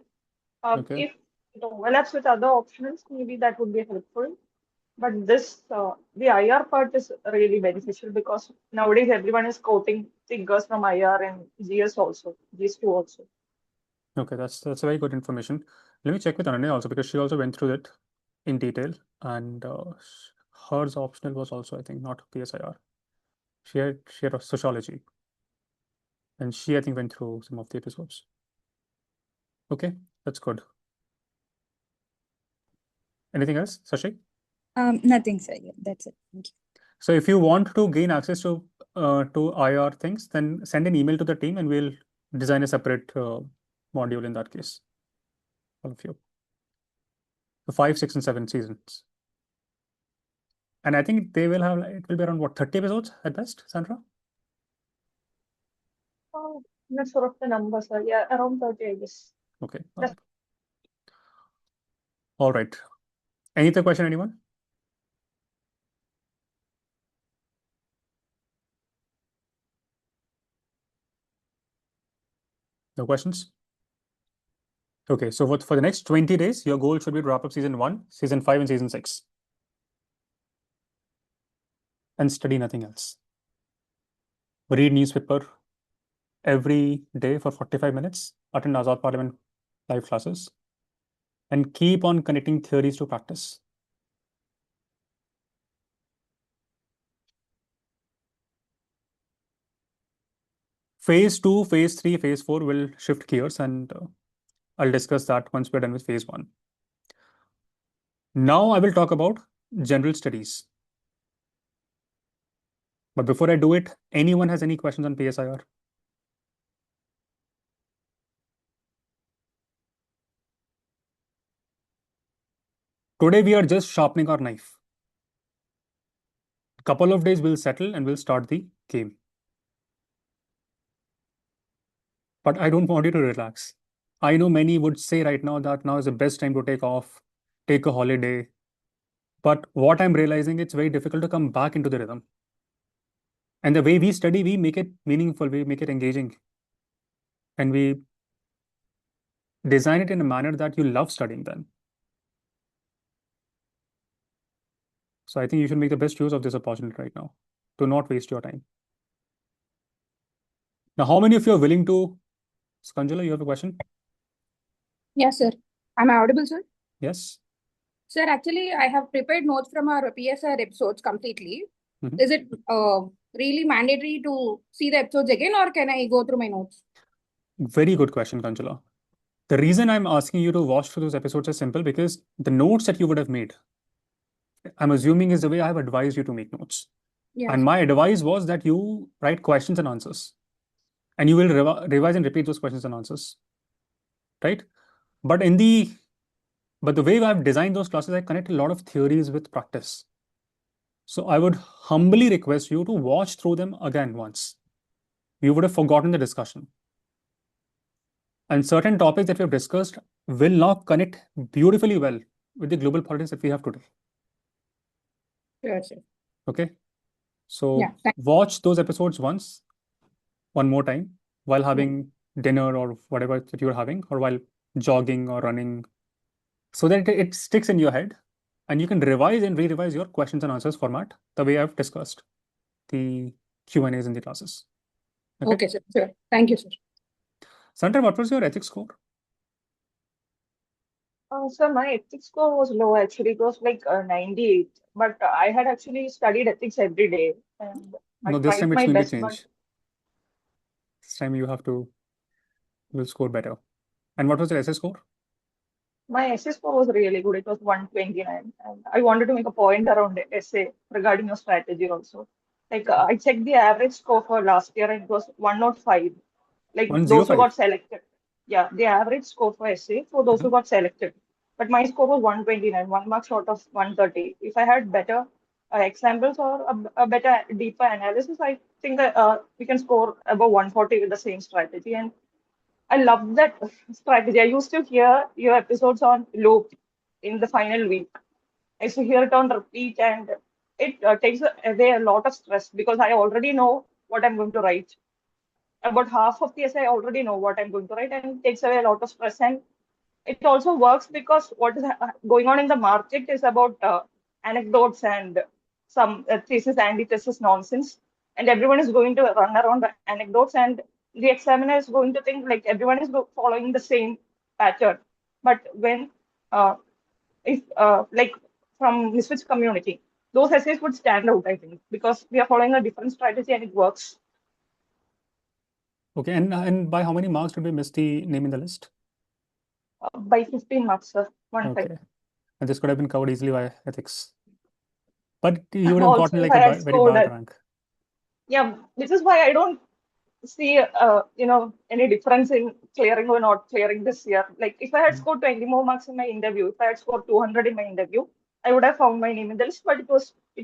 Okay. If it overlaps with other optionals, maybe that would be helpful. But the IR part is really beneficial because nowadays everyone is quoting thinkers from IR and GS also, GS2 also. Okay, that's very good information. Let me check with Ananya also because she also went through it in detail, and hers optional was also, I think, not PSIR. She had a sociology, and she, I think, went through some of the episodes. Okay, that's good. Anything else, Sashi? Nothing, sir. Yeah, that's it. Thank you. So if you want to gain access to IR things, then send an email to the team, and we'll design a separate module in that case. All of you. So 5, 6, and 7 seasons. And I think they will have, it will be around what, 30 episodes at best, Sandra? Oh, not sure of the numbers, sir. Yeah, around 30, I guess. Okay. All right. Any other question, anyone? No questions? Okay, so for the next 20 days, your goal should be to wrap up season 1, season 5, and season 6. And study nothing else. Read newspaper every day for 45 minutes, attend Azad Parliament live classes, and keep on connecting theories to practice. Phase 2, phase 3, phase 4 will shift gears, and I'll discuss that once we're done with phase 1. Now I will talk about general studies. But before I do it, anyone has any questions on PSIR? Today we are just sharpening our knife. A couple of days we'll settle and we'll start the game. But I don't want you to relax. I know many would say right now that now is the best time to take off, take a holiday. But what I'm realizing, it's very difficult to come back into the rhythm. And the way we study, we make it meaningful, we make it engaging. And we design it in a manner that you love studying then. So I think you should make the best use of this opportunity right now. Do not waste your time. Now, how many of you are willing to, Skanjala, you have a question? Yes, sir. Am I audible, sir? Yes. Sir, actually, I have prepared notes from our PSR episodes completely. Mhm. Is it really mandatory to see the episodes again, or can I go through my notes? Very good question, Kanjala. The reason I'm asking you to watch through those episodes is simple because the notes that you would have made, I'm assuming, is the way I have advised you to make notes. Yeah. And my advice was that you write questions and answers, and you will revise and repeat those questions and answers, right? But the way I've designed those classes, I connect a lot of theories with practice. So I would humbly request you to watch through them again once. You would have forgotten the discussion. And certain topics that we have discussed will now connect beautifully well with the global politics that we have today. Sure, sir. Okay. So Yeah. watch those episodes once, one more time, while having dinner or whatever that you're having, or while jogging or running, so that it sticks in your head and you can revise and re-revise your questions and answers format the way I've discussed the Q&As in the classes. Okay, sir. Sure. Thank you, sir. Sandra, what was your ethics score? So my ethics score was low actually. It was like 98. But I had actually studied ethics every day and I No, this tried time it's my going to best, but change. This time you will score better. And what was your essay score? my essay score was really good. It was 129. And I wanted to make a point around the essay regarding your strategy also. Like I checked the average score for last year and it was 105. Like those who 105. got selected. Yeah, the average score for essay for those who got selected. But my score was 129, 1 mark short of 130. If I had better examples or a better, deeper analysis, I think we can score above 140 with the same strategy. And I love that strategy. I used to hear your episodes on loop in the final week. I used to hear it on repeat, and it takes away a lot of stress because I already know what I'm going to write. About half of the essay, I already know what I'm going to write, and it takes away a lot of stress. And it also works because what is going on in the market is about anecdotes and some thesis, antithesis nonsense. And everyone is going to run around the anecdotes, and the examiner is going to think like everyone is following the same pattern. But when, if like from Misfits community, those essays would stand out, I think, because we are following a different strategy and it works. Okay, and by how many marks did we miss the name in the list? By 15 marks, sir. 1 5. Okay. And this could have been covered easily by ethics. But you would have Also, gotten if like I a had very scored bad it, rank. yeah, which is why I don't see any difference in clearing or not clearing this year. Like if I had scored 20 more marks in my interview, if I had scored 200 in my interview, I would have found my name in the list, but it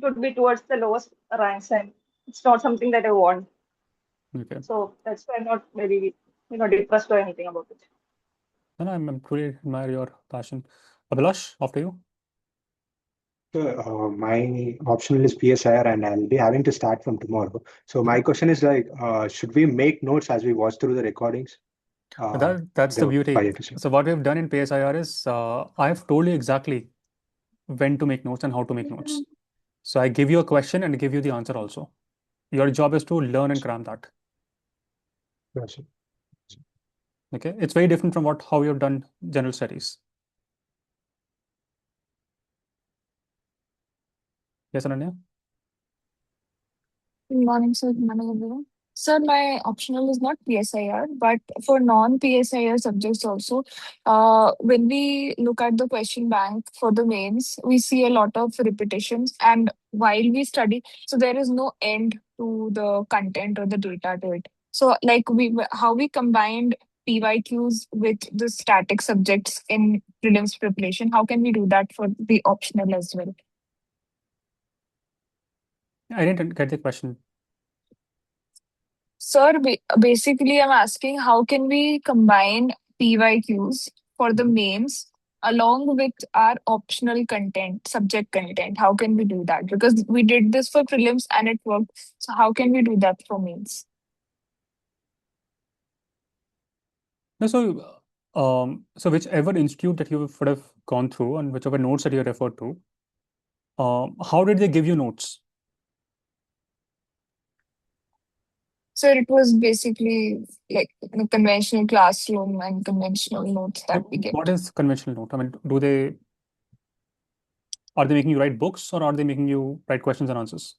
would be towards the lowest ranks, and it's not something that I want. Okay. So that's why I'm not very depressed or anything about it. No, I'm truly admire your passion. Abhilash, after you. So, my optional is PSIR and I'll be having to start from tomorrow. So my question is like, should we make notes as we watch through the recordings? That's the The beauty. 5 episodes. So what we've done in PSIR is I've told you exactly when to make notes and how to make notes. So I give you a question and give you the answer also. Your job is to learn and cram that. Yes. Okay. It's very different from how you've done general studies. Yes, Ananya? Good morning, sir. Good morning, everyone. Sir, my optional is not PSIR, but for non-PSIR subjects also, when we look at the question bank for the mains, we see a lot of repetitions. And while we study, so there is no end to the content or the data to it. So, like how we combined PYQs with the static subjects in prelims preparation, how can we do that for the optional as well? I didn't get the question. Sir, basically, I'm asking how can we combine PYQs for the mains along with our optional content, subject content? How can we do that? Because we did this for prelims and it worked. So how can we do that for mains? No, so whichever institute that you would have gone through and whichever notes that you referred to, how did they give you notes? So it was basically like a conventional classroom and conventional notes that we get. What is conventional note? I mean, are they making you write books or are they making you write questions and answers?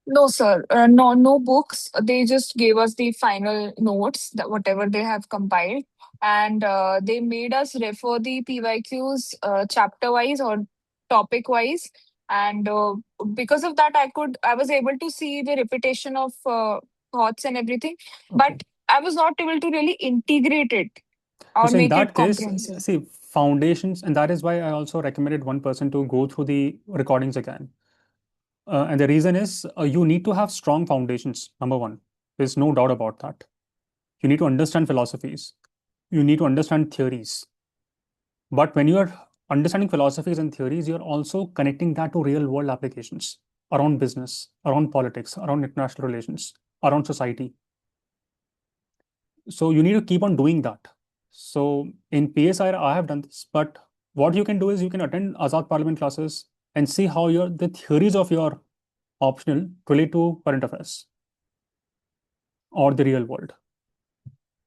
No, sir. No books. They just gave us the final notes, that whatever they have compiled, and they made us refer the PYQs chapter wise or topic wise, And because of that, I was able to see the repetition of thoughts and everything, but I was not able to really integrate it or So in make it that case, comprehensive. see, foundations, and that is why I also recommended one person to go through the recordings again. And the reason is you need to have strong foundations, number one. There's no doubt about that. You need to understand philosophies. You need to understand theories. But when you are understanding philosophies and theories, you're also connecting that to real world applications around business, around politics, around international relations, around society. So you need to keep on doing that. So in PSI, I have done this, but what you can do is you can attend Azad Parliament classes and see how the theories of your optional relate to current affairs or the real world.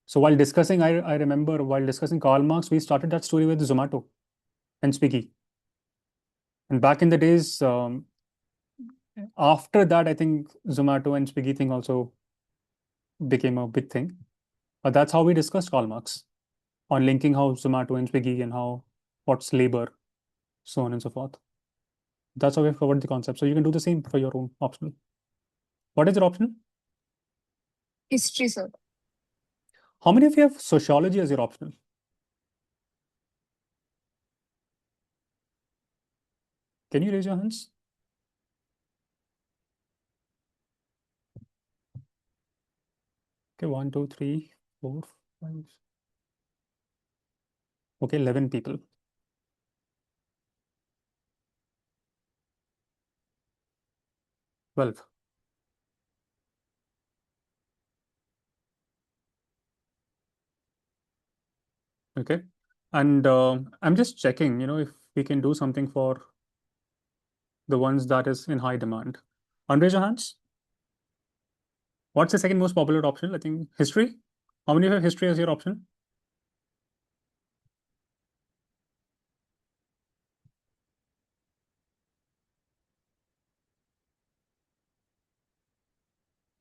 So while discussing, I remember while discussing Karl Marx, we started that story with Zomato and Swiggy. And back in the days, after that, I think Zomato and Swiggy thing also became a big thing. But that's how we discussed Karl Marx on linking how Zomato and Swiggy and how what's labor, so on and so forth. That's how we've covered the concept. So you can do the same for your own optional. What is your optional? History, sir. How many of you have sociology as your optional? Can you raise your hands? Okay, 1, 2, 3, 4, 5. Okay, 11 people. 12. Okay. And I'm just checking, if we can do something for the ones that is in high demand. Unraise your hands. What's the second most popular option? I think history. How many of you have history as your option?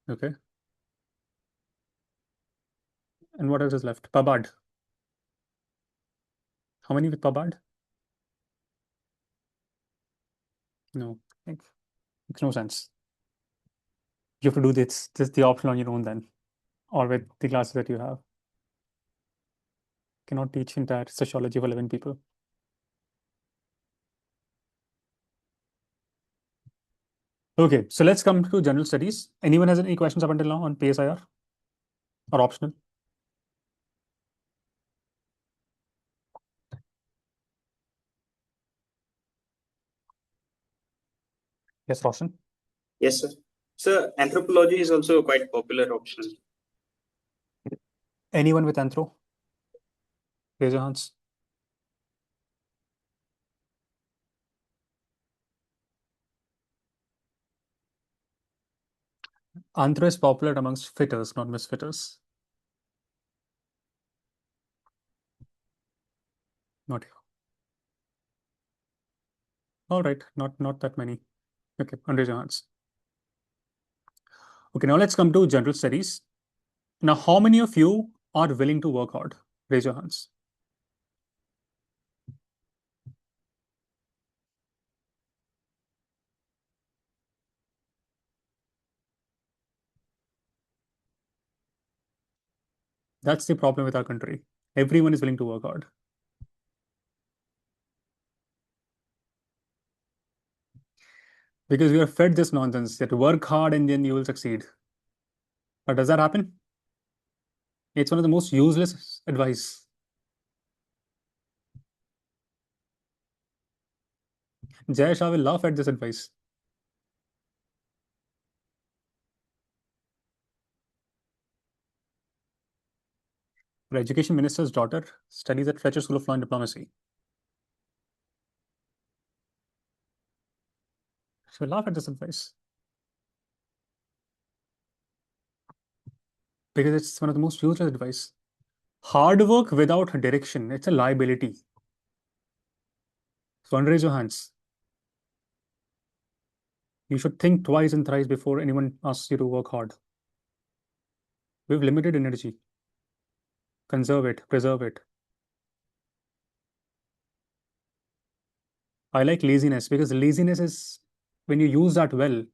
Okay. And what else is left? Pabad. How many with Pabad? No, makes no sense. You have to do this the option on your own then, or with the classes that you have. Cannot teach entire sociology for 11 people. Okay, so let's come to general studies. Anyone has any questions up until now on PSIR or optional? Yes, Roshan. Yes, sir. So anthropology is also quite popular option. Anyone with anthro? Raise your hands. Anthro is popular amongst fitters, not misfitters. Not here. All right, not that many. Okay, raise your hands. Okay, now let's come to general studies. Now, how many of you are willing to work hard? Raise your hands. That's the problem with our country. Everyone is willing to work hard. Because we are fed this nonsense that work hard and then you will succeed. But does that happen? It's one of the most useless advice. Jay Shah will laugh at this advice. The education minister's daughter studies at Fletcher School of Law and Diplomacy. She will laugh at this advice. Because it's one of the most useless advice. Hard work without direction, it's a liability. So unraise your hands. You should think twice and thrice before anyone asks you to work hard. We have limited energy. Conserve it, preserve it. I like laziness because laziness is, when you use that well,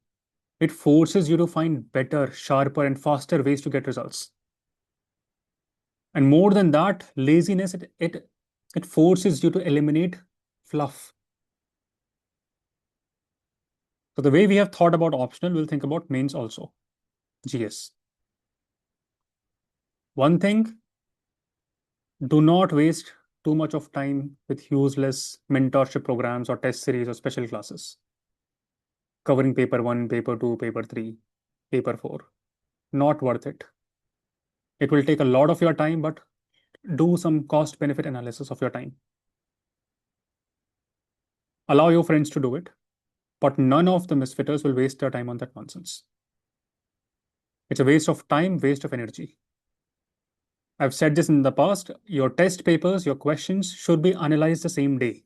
it forces you to find better, sharper, and faster ways to get results. And more than that, laziness, it forces you to eliminate fluff. So the way we have thought about optional, we'll think about mains also. GS. One thing, do not waste too much of time with useless mentorship programs or test series or special classes. Covering paper 1, paper 2, paper 3, paper 4. Not worth it. It will take a lot of your time, but do some cost benefit analysis of your time. Allow your friends to do it, but none of the misfitters will waste their time on that nonsense. It's a waste of time, waste of energy. I've said this in the past, your test papers, your questions should be analyzed the same day,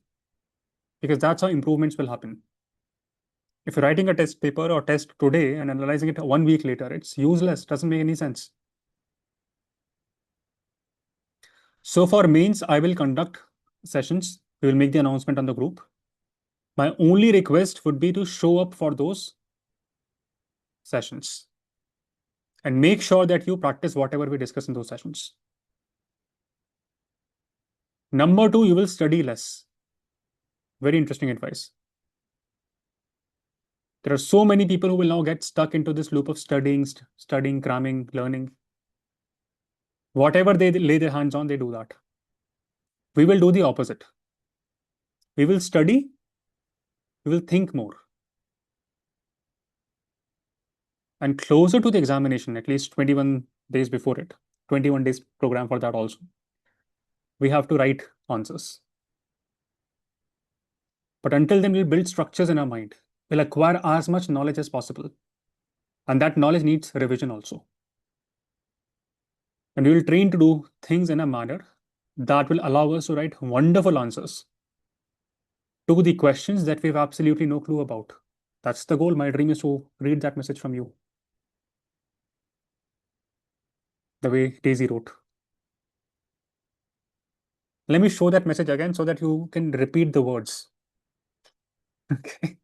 because that's how improvements will happen. If you're writing a test paper or test today and analyzing it 1 week later, it's useless, doesn't make any sense. So for mains, I will conduct sessions. We will make the announcement on the group. My only request would be to show up for those sessions and make sure that you practice whatever we discuss in those sessions. Number 2, you will study less. Very interesting advice. There are so many people who will now get stuck into this loop of studying, cramming, learning. Whatever they lay their hands on, they do that. We will do the opposite. We will study, we will think more. And closer to the examination, at least 21 days before it, 21 days program for that also, we have to write answers. But until then, we'll build structures in our mind. We'll acquire as much knowledge as possible. And that knowledge needs revision also. And we will train to do things in a manner that will allow us to write wonderful answers to the questions that we have absolutely no clue about. That's the goal. My dream is to read that message from you. The way Daisy wrote. Let me show that message again so that you can repeat the words. Okay.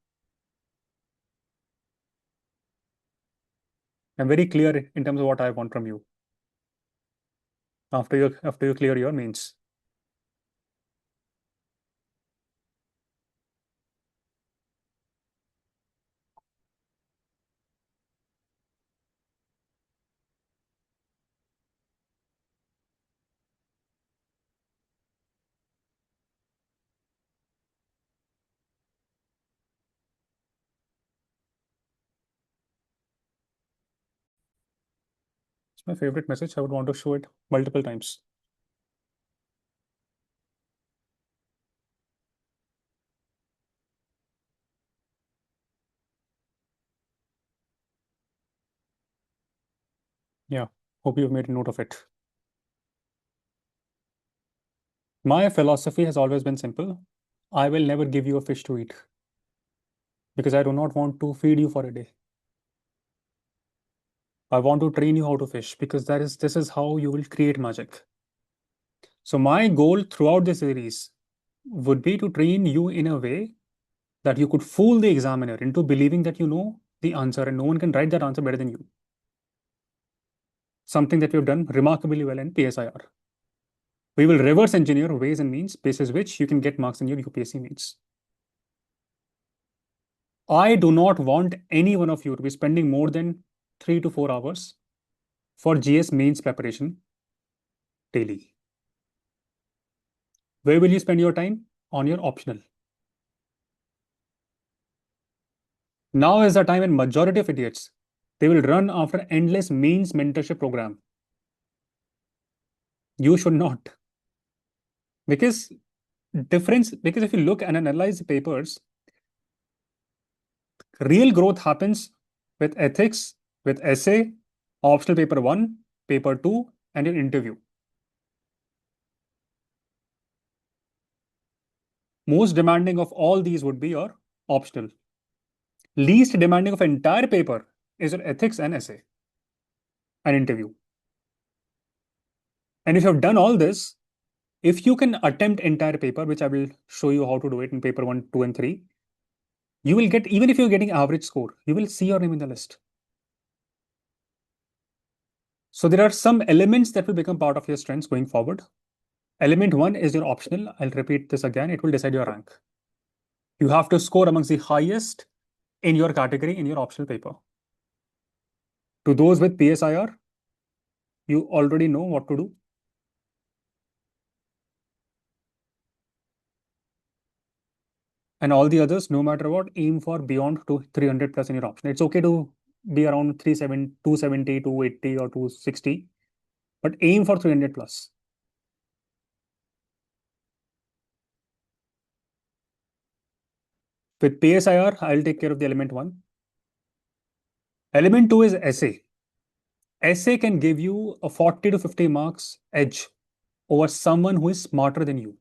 I'm very clear in terms of what I want from you. After you clear your mains. It's my favorite message. I would want to show it multiple times. Yeah, hope you've made a note of it. My philosophy has always been simple. I will never give you a fish to eat because I do not want to feed you for a day. I want to train you how to fish because this is how you will create magic. So my goal throughout this series would be to train you in a way that you could fool the examiner into believing that you know the answer and no one can write that answer better than you. Something that we've done remarkably well in PSIR. We will reverse engineer ways and means basis which you can get marks in your UPSC mains. I do not want any one of you to be spending more than 3 to 4 hours for GS mains preparation daily. Where will you spend your time? On your optional. Now is the time when majority of idiots, they will run after endless mains mentorship program. You should not. Because if you look and analyze the papers, real growth happens with ethics, with essay, optional paper 1, paper 2, and your interview. Most demanding of all these would be your optional. Least demanding of entire paper is your ethics and essay and interview. And if you have done all this, If you can attempt entire paper, which I will show you how to do it in paper 1, 2, and 3, you will get, even if you're getting average score, you will see your name in the list. So there are some elements that will become part of your strengths going forward. Element 1 is your optional. I'll repeat this again. It will decide your rank. You have to score amongst the highest in your category in your optional paper. To those with PSIR, you already know what to do. And all the others, no matter what, aim for beyond to 300 plus in your option. It's okay to be around 270, 280, or 260, but aim for 300 plus. With PSIR, I'll take care of the element 1. Element 2 is essay. Essay can give you a 40 to 50 marks edge over someone who is smarter than you.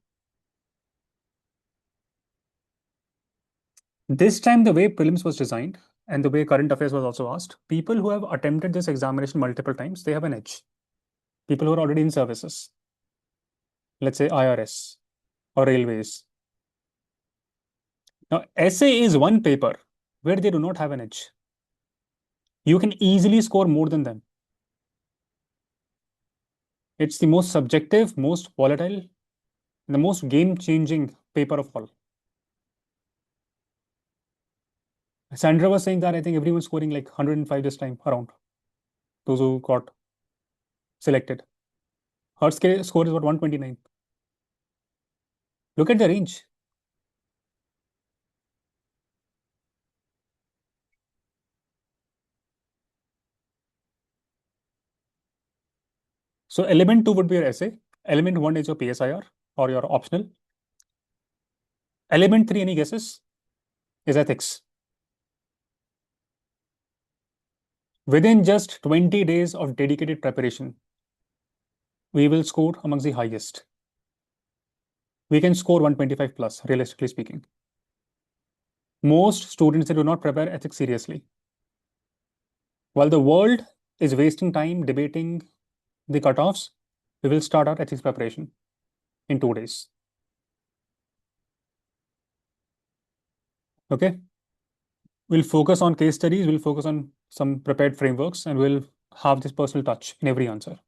This time, the way prelims was designed and the way current affairs was also asked, people who have attempted this examination multiple times, they have an edge. People who are already in services, let's say IRS or railways. Now, essay is one paper where they do not have an edge. You can easily score more than them. It's the most subjective, most volatile, the most game-changing paper of all. Sandra was saying that I think everyone's scoring like 105 this time around, those who got selected. Her score is what, 129. Look at the range. So element 2 would be your essay. Element 1 is your PSIR or your optional. Element 3, any guesses? Is ethics. Within just 20 days of dedicated preparation, we will score amongst the highest. We can score 125 plus, realistically speaking. Most students, they do not prepare ethics seriously. While the world is wasting time debating the cutoffs, we will start our ethics preparation in 2 days. Okay. We'll focus on case studies, we'll focus on some prepared frameworks, and we'll have this personal touch in every answer.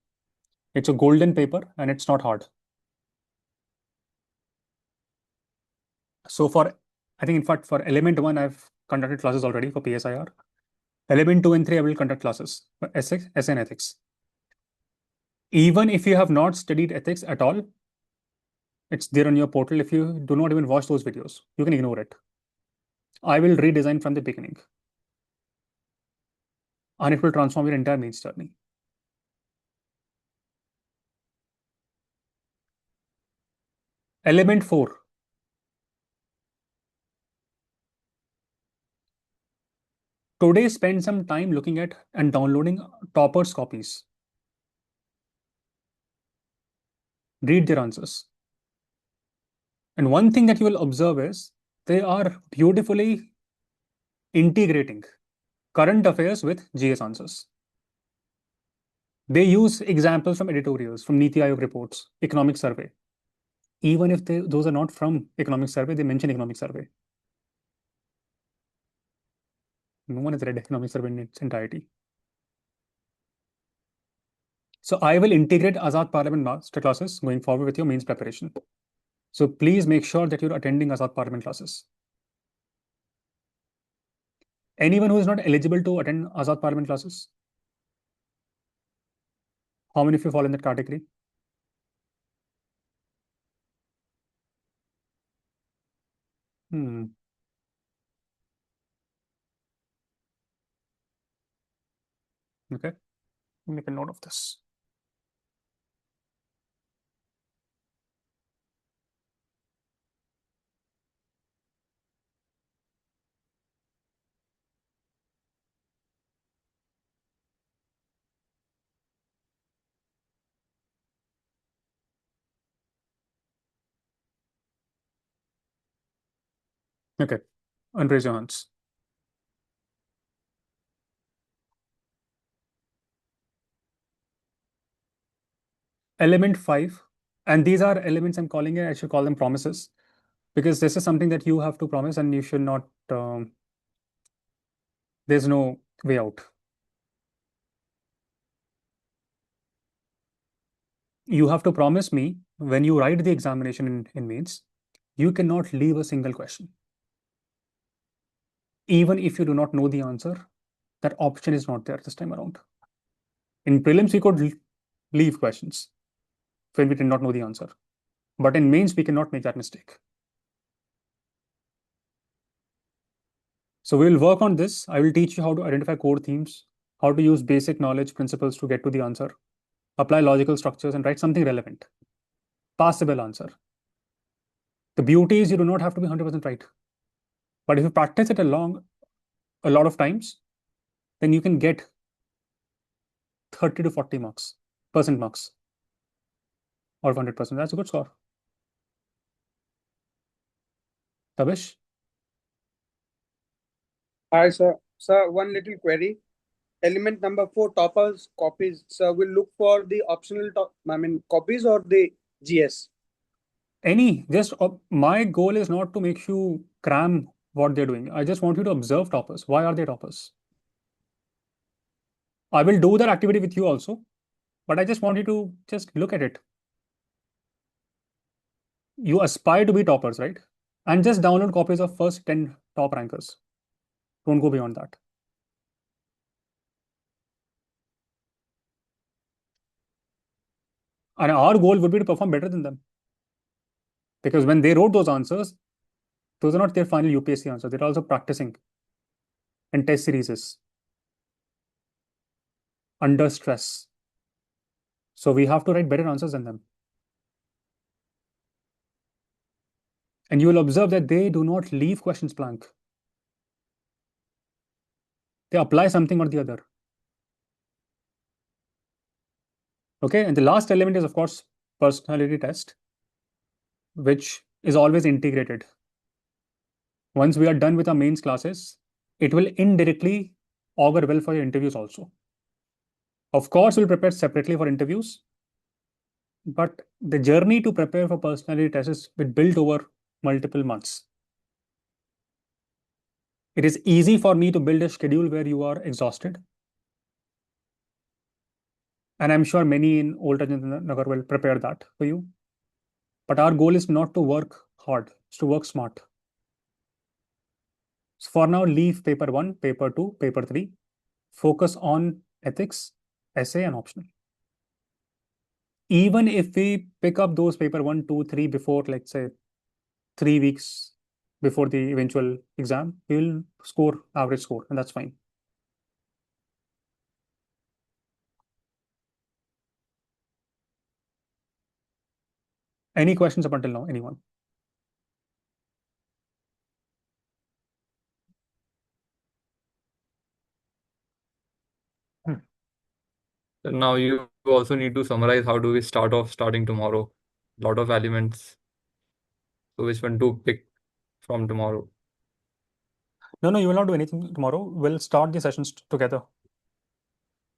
It's a golden paper and it's not hard. So I think in fact, for element 1, I've conducted classes already for PSIR. Element 2 and 3, I will conduct classes for essay and ethics. Even if you have not studied ethics at all, it's there on your portal. If you do not even watch those videos, you can ignore it. I will redesign from the beginning. And it will transform your entire mains journey. Element 4. Today, spend some time looking at and downloading toppers' copies. Read their answers. And one thing that you will observe is they are beautifully integrating current affairs with GS answers. They use examples from editorials, from Niti Aayog reports, economic survey. Even if those are not from economic survey, they mention economic survey. No one has read economic survey in its entirety. So I will integrate Azad Parliament master classes going forward with your mains preparation. So please make sure that you're attending Azad Parliament classes. Anyone who is not eligible to attend Azad Parliament classes? How many of you fall in that category? Okay, make a note of this. Okay, unraise your hands. Element 5, And these are elements I'm calling it, I should call them promises, because this is something that you have to promise and you should not, there's no way out. You have to promise me when you write the examination in mains, you cannot leave a single question. Even if you do not know the answer, that option is not there this time around. In prelims, we could leave questions when we did not know the answer. But in mains, we cannot make that mistake. So we'll work on this. I will teach you how to identify core themes, how to use basic knowledge principles to get to the answer, apply logical structures, and write something relevant. Passable answer. The beauty is you do not have to be 100% right. But if you practice it a lot of times, then you can get 30 to 40 percent marks, or 100%. That's a good score. Tabish? Hi, sir. Sir, one little query. Element number 4, toppers, copies. Sir, we'll look for the optional copies or the GS. My goal is not to make you cram what they're doing. I just want you to observe toppers. Why are they toppers? I will do that activity with you also, but I just want you to just look at it. You aspire to be toppers, right? And just download copies of first 10 top rankers. Don't go beyond that. And our goal would be to perform better than them. Because when they wrote those answers, those are not their final UPSC answers. They're also practicing in test series under stress. So we have to write better answers than them. And you will observe that they do not leave questions blank. They apply something or the other. Okay, and the last element is, of course, personality test, which is always integrated. Once we are done with our mains classes, it will indirectly augur well for your interviews also. Of course, we'll prepare separately for interviews, but the journey to prepare for personality tests is built over multiple months. It is easy for me to build a schedule where you are exhausted. And I'm sure many in Old Rajendra Nagar will prepare that for you. But our goal is not to work hard, it's to work smart. So for now, leave paper 1, paper 2, paper 3. Focus on ethics, essay, and optional. Even if we pick up those paper 1, 2, 3 before, let's say, 3 weeks before the eventual exam, we'll score average score, and that's fine. Any questions up until now? Anyone? Now you also need to summarize how do we start off starting tomorrow. A lot of elements. So which one to pick from tomorrow? No, you will not do anything tomorrow. We'll start the sessions together.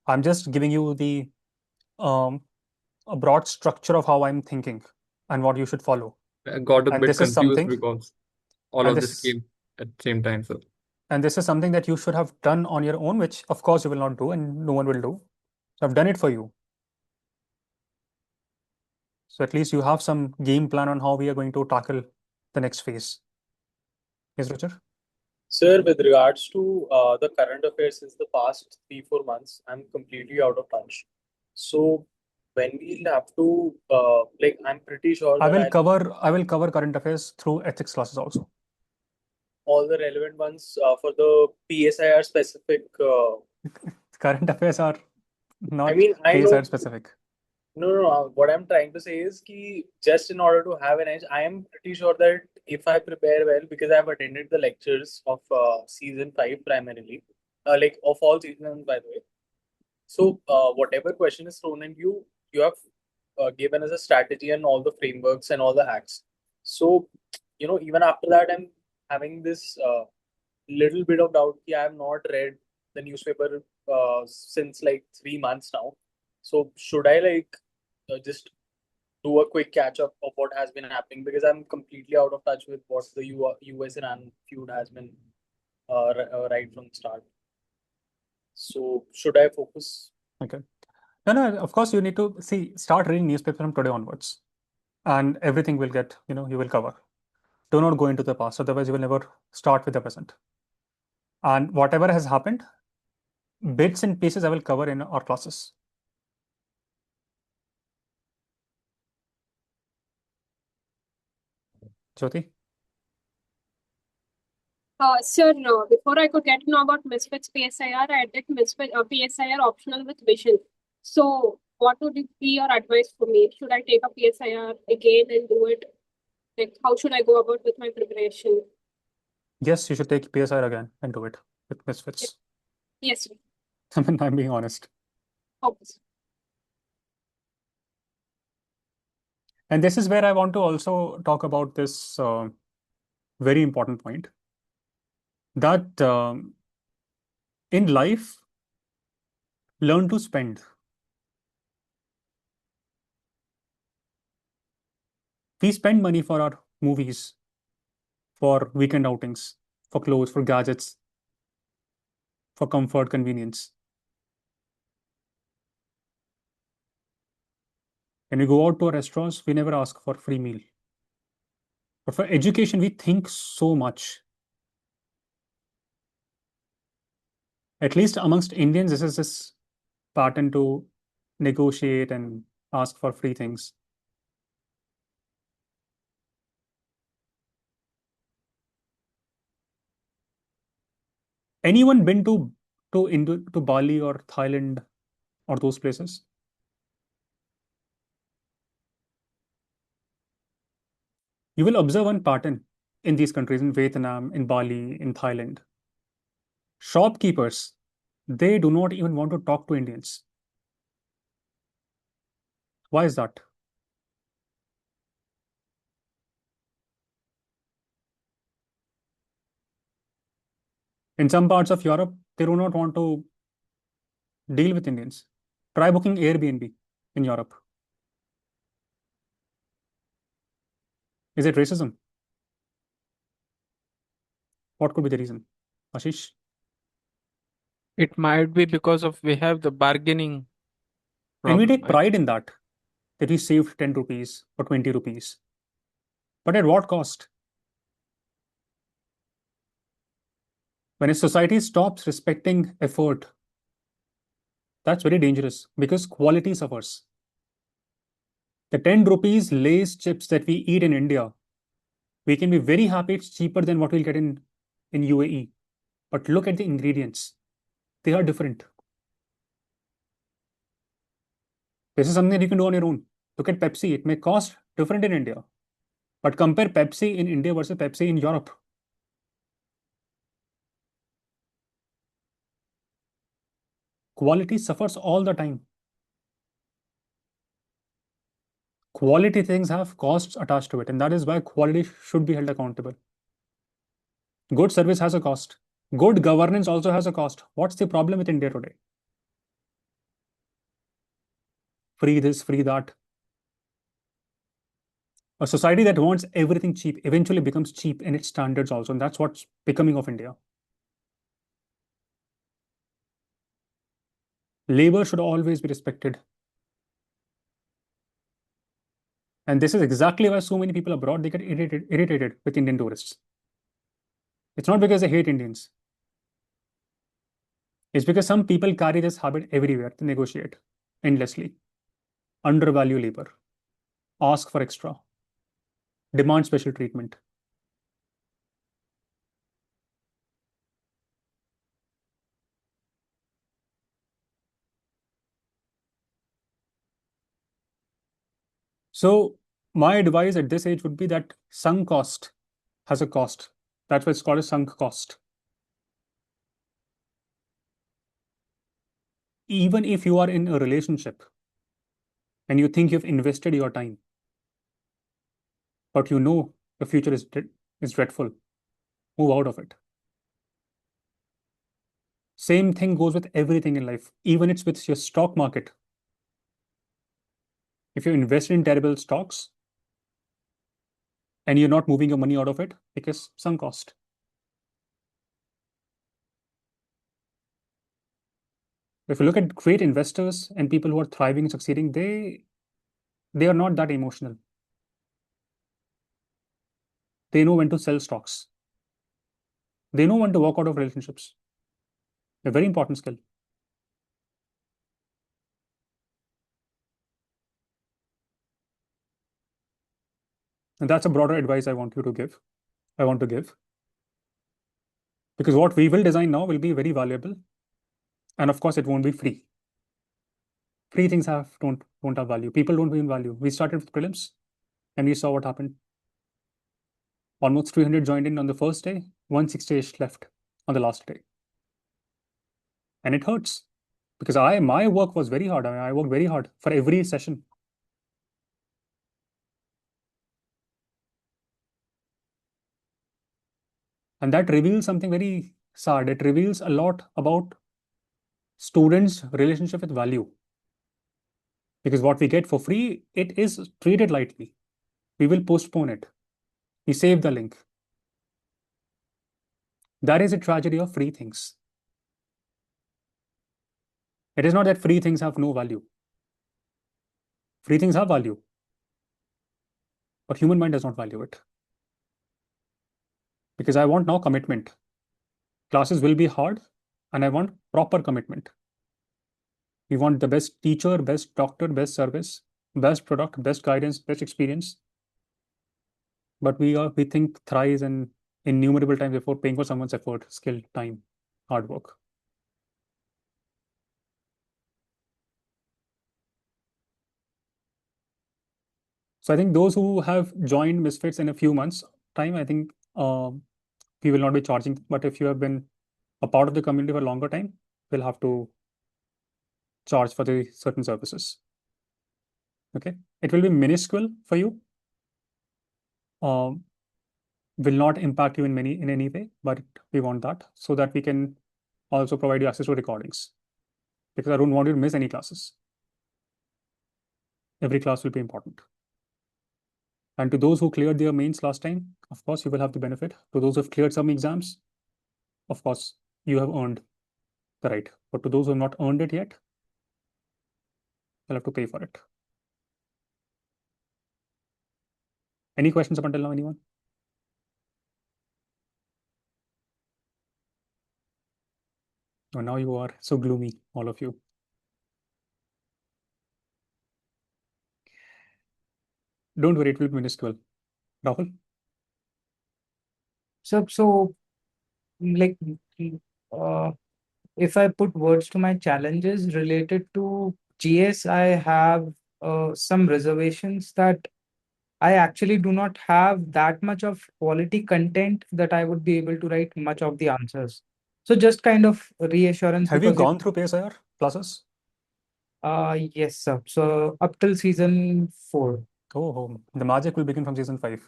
I'm just giving you the a broad structure of how I'm thinking and what you should follow. I got a And bit this is confused something, because all and of this came at the same time, sir. And this is something that you should have done on your own, which of course you will not do and no one will do. So I've done it for you. So at least you have some game plan on how we are going to tackle the next phase. Yes, Richard? Sir, with regards to the current affairs since the past 3-4 months, I'm completely out of touch. So when we'll have to I'm pretty sure I that will cover current affairs through ethics classes also. all the relevant ones for the PSIR specific. Current affairs are not I mean, I know. PSIR specific. No. What I'm trying to say is that just in order to have an edge, I am pretty sure that if I prepare well, because I've attended the lectures of season 5 primarily, of all seasons, by the way. So whatever question is thrown at you, you have given us a strategy and all the frameworks and all the hacks. So, even after that, I'm having this little bit of doubt that I have not read the newspaper since 3 months now. So should I just do a quick catch up of what has been happening, because I'm completely out of touch with what the US Iran feud has been right from the start. So should I focus? Okay. No, of course you need to start reading newspaper from today onwards, and everything will get, you will cover. Do not go into the past, otherwise you will never start with the present. And whatever has happened, bits and pieces I will cover in our classes. Jyoti? Sir, before I could get to know about Misfits PSIR, I did PSIR optional with Vision. So, what would be your advice for me? Should I take a PSIR again and do it? Like, how should I go about with my preparation? Yes, you should take PSIR again and do it with Misfits. Yes, sir. I mean, I'm being honest. Okay. And this is where I want to also talk about this very important point that in life, learn to spend. We spend money for our movies, for weekend outings, for clothes, for gadgets, for comfort, convenience. When we go out to our restaurants, we never ask for free meal. But for education, we think so much. At least amongst Indians, this is this pattern to negotiate and ask for free things. Anyone been to Bali or Thailand or those places? You will observe one pattern in these countries, in Vietnam, in Bali, in Thailand. Shopkeepers, they do not even want to talk to Indians. Why is that? In some parts of Europe, they do not want to deal with Indians. Try booking Airbnb in Europe. Is it racism? What could be the reason? Ashish? It might be because of we have the bargaining And we problem. take pride in that we saved 10 rupees or 20 rupees. But at what cost? When a society stops respecting effort, that's very dangerous because quality suffers. The 10 rupees Lay's chips that we eat in India, we can be very happy it's cheaper than what we'll get in UAE. But look at the ingredients. They are different. This is something that you can do on your own. Look at Pepsi. It may cost different in India. But compare Pepsi in India versus Pepsi in Europe. Quality suffers all the time. Quality things have costs attached to it, and that is why quality should be held accountable. Good service has a cost. Good governance also has a cost. What's the problem with India today? Free this, free that. A society that wants everything cheap eventually becomes cheap in its standards also, and that's what's becoming of India. Labor should always be respected. And this is exactly why so many people abroad, they get irritated with Indian tourists. It's not because they hate Indians. It's because some people carry this habit everywhere to negotiate endlessly, undervalue labor, ask for extra, demand special treatment. So my advice at this age would be that sunk cost has a cost. That's why it's called a sunk cost. Even if you are in a relationship and you think you've invested your time, but you know the future is dreadful, move out of it. Same thing goes with everything in life, even it's with your stock market. If you invest in terrible stocks and you're not moving your money out of it because some cost. If you look at great investors and people who are thriving and succeeding, they are not that emotional. They know when to sell stocks. They know when to walk out of relationships. A very important skill. And that's a broader advice I want to give. Because what we will design now will be very valuable. And of course, it won't be free. Free things don't have value. People don't bring value. We started with prelims and we saw what happened. Almost 300 joined in on the first day, 160-ish left on the last day. And it hurts because my work was very hard. I worked very hard for every session. And that reveals something very sad. It reveals a lot about students' relationship with value. Because what we get for free, it is treated lightly. We will postpone it. We save the link. That is a tragedy of free things. It is not that free things have no value. Free things have value. But human mind does not value it. Because I want now commitment. Classes will be hard, and I want proper commitment. We want the best teacher, best doctor, best service, best product, best guidance, best experience. But we think thrice and innumerable times before paying for someone's effort, skill, time, hard work. So I think those who have joined Misfits in a few months' time, I think we will not be charging. But if you have been a part of the community for a longer time, we'll have to charge for the certain services. Okay, it will be minuscule for you. Will not impact you in any way, but we want that so that we can also provide you access to recordings, because I don't want you to miss any classes. Every class will be important. And to those who cleared their mains last time, of course, you will have the benefit. To those who have cleared some exams, of course, you have earned the right. But to those who have not earned it yet, you'll have to pay for it. Any questions up until now, anyone? Oh, now you are so gloomy, all of you. Don't worry, it will be minuscule. Rahul? So like, if I put words to my challenges related to GS, I have some reservations that I actually do not have that much of quality content that I would be able to write much of the answers. So just kind of reassurance. Have you because gone through PSIR classes? Yes, sir. So up till season 4. Oh, the magic will begin from season 5,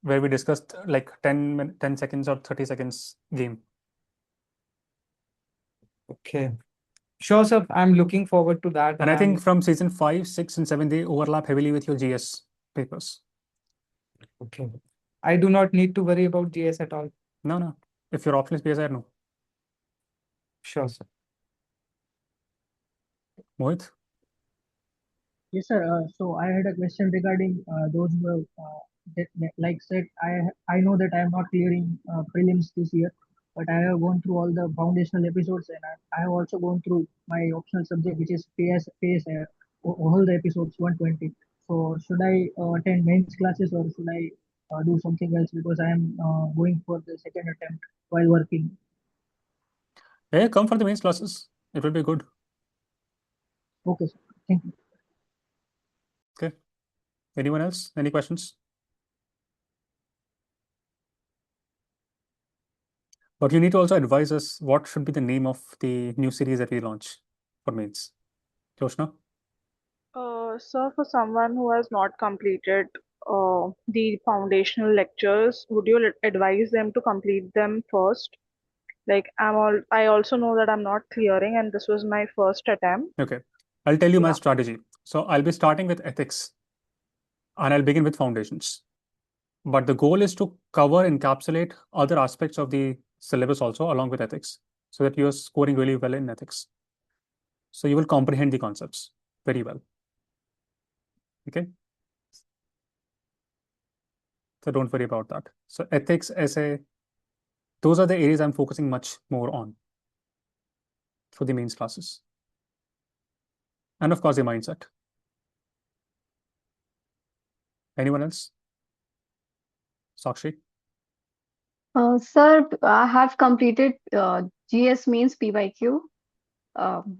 where we discussed like 10 seconds or 30 seconds game. Okay. Sure, sir. I'm looking forward to that. And I think from season 5, 6, and 7, they overlap heavily with your GS papers. Okay. I do not need to worry about GS at all. No. If your option is PSIR, no. Sure, sir. Mohit? Yes, sir. So I had a question regarding those who have, like said, I know that I am not clearing prelims this year, but I have gone through all the foundational episodes, and I have also gone through my optional subject, which is PSIR, all the episodes 120. So should I attend mains classes, or should I do something else, because I am going for the second attempt while working? Hey, come for the mains classes. It will be good. Okay, sir. Thank you. Okay. Anyone else? Any questions? But you need to also advise us what should be the name of the new series that we launch for mains. Joshna? So for someone who has not completed the foundational lectures, would you advise them to complete them first? Like I also know that I'm not clearing, and this was my first attempt. Okay. I'll tell you my strategy. So I'll be starting with ethics and I'll begin with foundations. But the goal is to cover, encapsulate other aspects of the syllabus also along with ethics so that you're scoring really well in ethics. So you will comprehend the concepts very well. Okay. So don't worry about that. So ethics, essay, those are the areas I'm focusing much more on for the mains classes. And of course, the mindset. Anyone else? Sakshi? Sir, I have completed GS means PYQ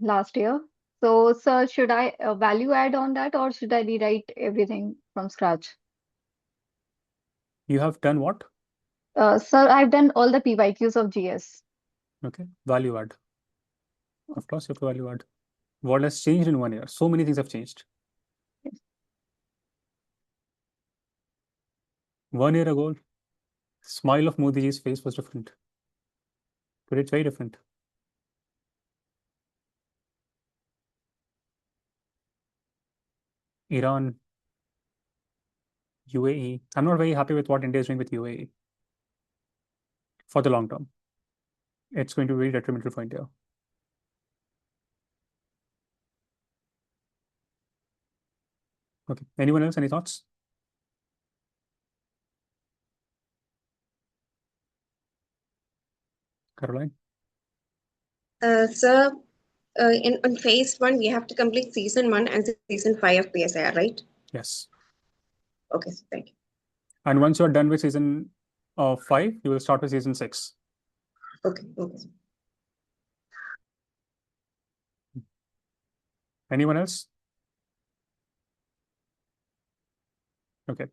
last year. So, sir, should I value add on that or should I rewrite everything from scratch? You have done what? Sir, I've done all the PYQs of GS. Okay, value add. Of course, you have to value add. What has changed in 1 year? So many things have changed. 1 year ago, smile of Modi's face was different. Today it's very different. Iran, UAE. I'm not very happy with what India is doing with UAE for the long term. It's going to be very detrimental for India. Okay. Anyone else? Any thoughts? Caroline? Sir, in phase 1, we have to complete season 1 and season 5 of PSIR, right? Yes. Okay, so thank you. And once you're done with season 5, you will start with season 6. Okay, okay. Anyone else? Okay.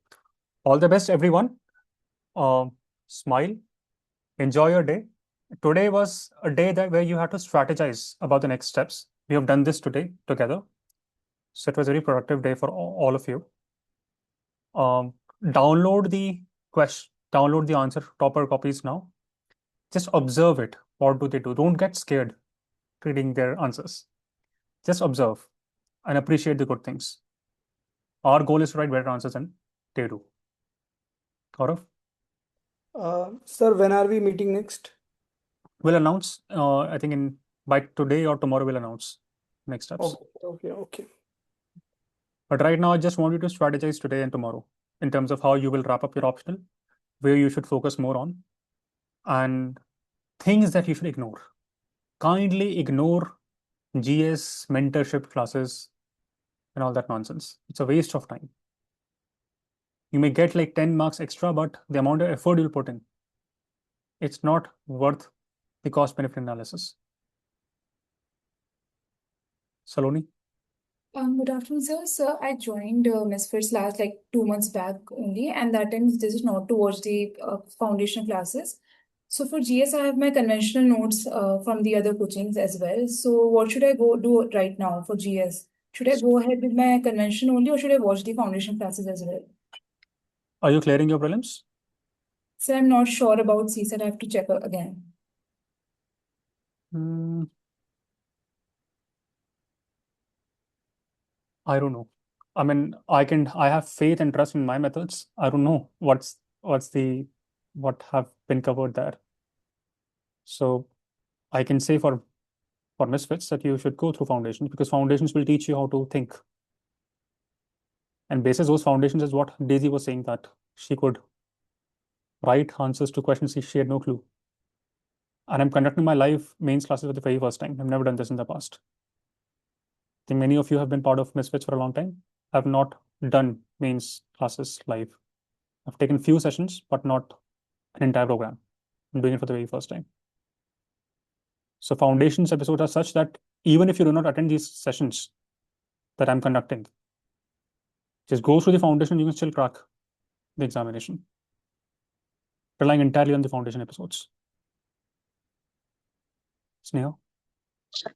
All the best, everyone. Smile. Enjoy your day. Today was a day where you had to strategize about the next steps. We have done this today together. So it was a very productive day for all of you. Download the question, download the answer topper copies now. Just observe it. What do they do? Don't get scared reading their answers. Just observe and appreciate the good things. Our goal is to write better answers than they do. Gaurav? Sir, when are we meeting next? We'll announce, I think by today or tomorrow we'll announce next steps. Okay. But right now, I just want you to strategize today and tomorrow in terms of how you will wrap up your optional, where you should focus more on, and things that you should ignore. Kindly ignore GS, mentorship classes, and all that nonsense. It's a waste of time. You may get like 10 marks extra, but the amount of effort you'll put in, it's not worth the cost benefit analysis. Saloni? Good afternoon, sir. Sir, I joined Misfits last like 2 months back only, and that time this is not to watch the foundation classes. So for GS, I have my conventional notes from the other coachings as well. So what should I go do right now for GS? Should I go ahead with my convention only, or should I watch the foundation classes as well? Are you clearing your prelims? Sir, I'm not sure about CSET. I have to check again. I don't know. I mean, I have faith and trust in my methods. I don't know what have been covered there. So I can say for Misfits that you should go through foundations because foundations will teach you how to think. And basis those foundations is what Daisy was saying, that she could write answers to questions she had no clue. And I'm conducting my live mains classes for the very first time. I've never done this in the past. I think many of you have been part of Misfits for a long time. I've not done mains classes live. I've taken few sessions, but not an entire program. I'm doing it for the very first time. So foundations episodes are such that even if you do not attend these sessions that I'm conducting, just go through the foundation, you can still crack the examination, relying entirely on the foundation episodes. Sneha?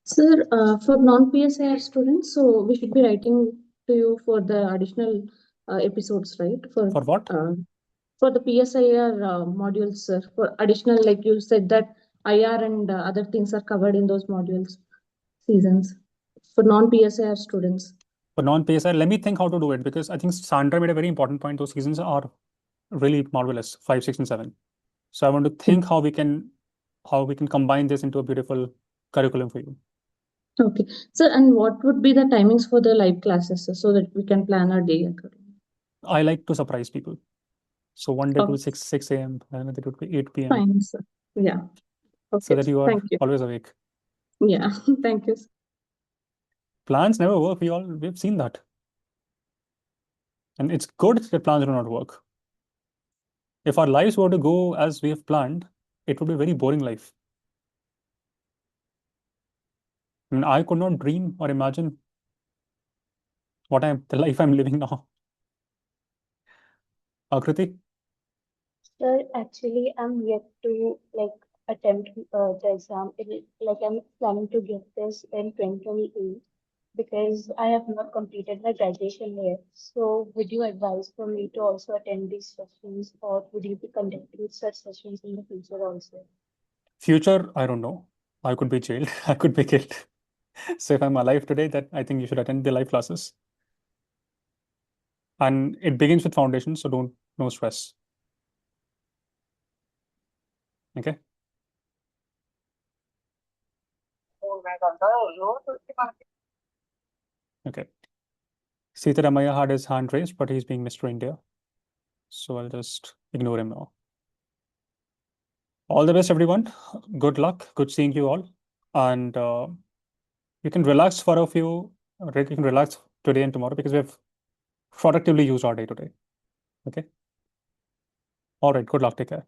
Sir, for non-PSIR students, so we should be writing to you for the additional episodes, right? For what? For the PSIR modules, sir. For additional, like you said that IR and other things are covered in those modules, seasons, for non-PSIR students. For non-PSI, let me think how to do it, because I think Sandra made a very important point. Those seasons are really marvelous, 5, 6, and 7. So I want to think how we can combine this into a beautiful curriculum for you. Okay. Sir, and what would be the timings for the live classes, sir, so that we can plan our day accordingly? I like to surprise people. So one day Okay. to 6 a.m., another day to 8 p.m. Fine, sir. Yeah. so Okay. that you are Thank you. always awake. Yeah. Thank you, sir. Plans never work. We've seen that. And it's good that plans do not work. If our lives were to go as we have planned, it would be a very boring life. I mean, I could not dream or imagine the life I'm living now. Akriti? Sir, actually, I'm yet to attempt the exam. I'm planning to get this in 2028 because I have not completed my graduation yet. So, would you advise for me to also attend these sessions, or would you be conducting such sessions in the future also? Future, I don't know. I could be jailed. I could be killed. So if I'm alive today, that I think you should attend the live classes. And it begins with foundation, so no stress. Okay. Okay. Sitaramaya had his hand raised, but he's being Mr. India. So I'll just ignore him now. All the best, everyone. Good luck. Good seeing you all. And you can relax for a few. You can relax today and tomorrow because we have productively used our day today. Okay. All right. Good luck. Take care.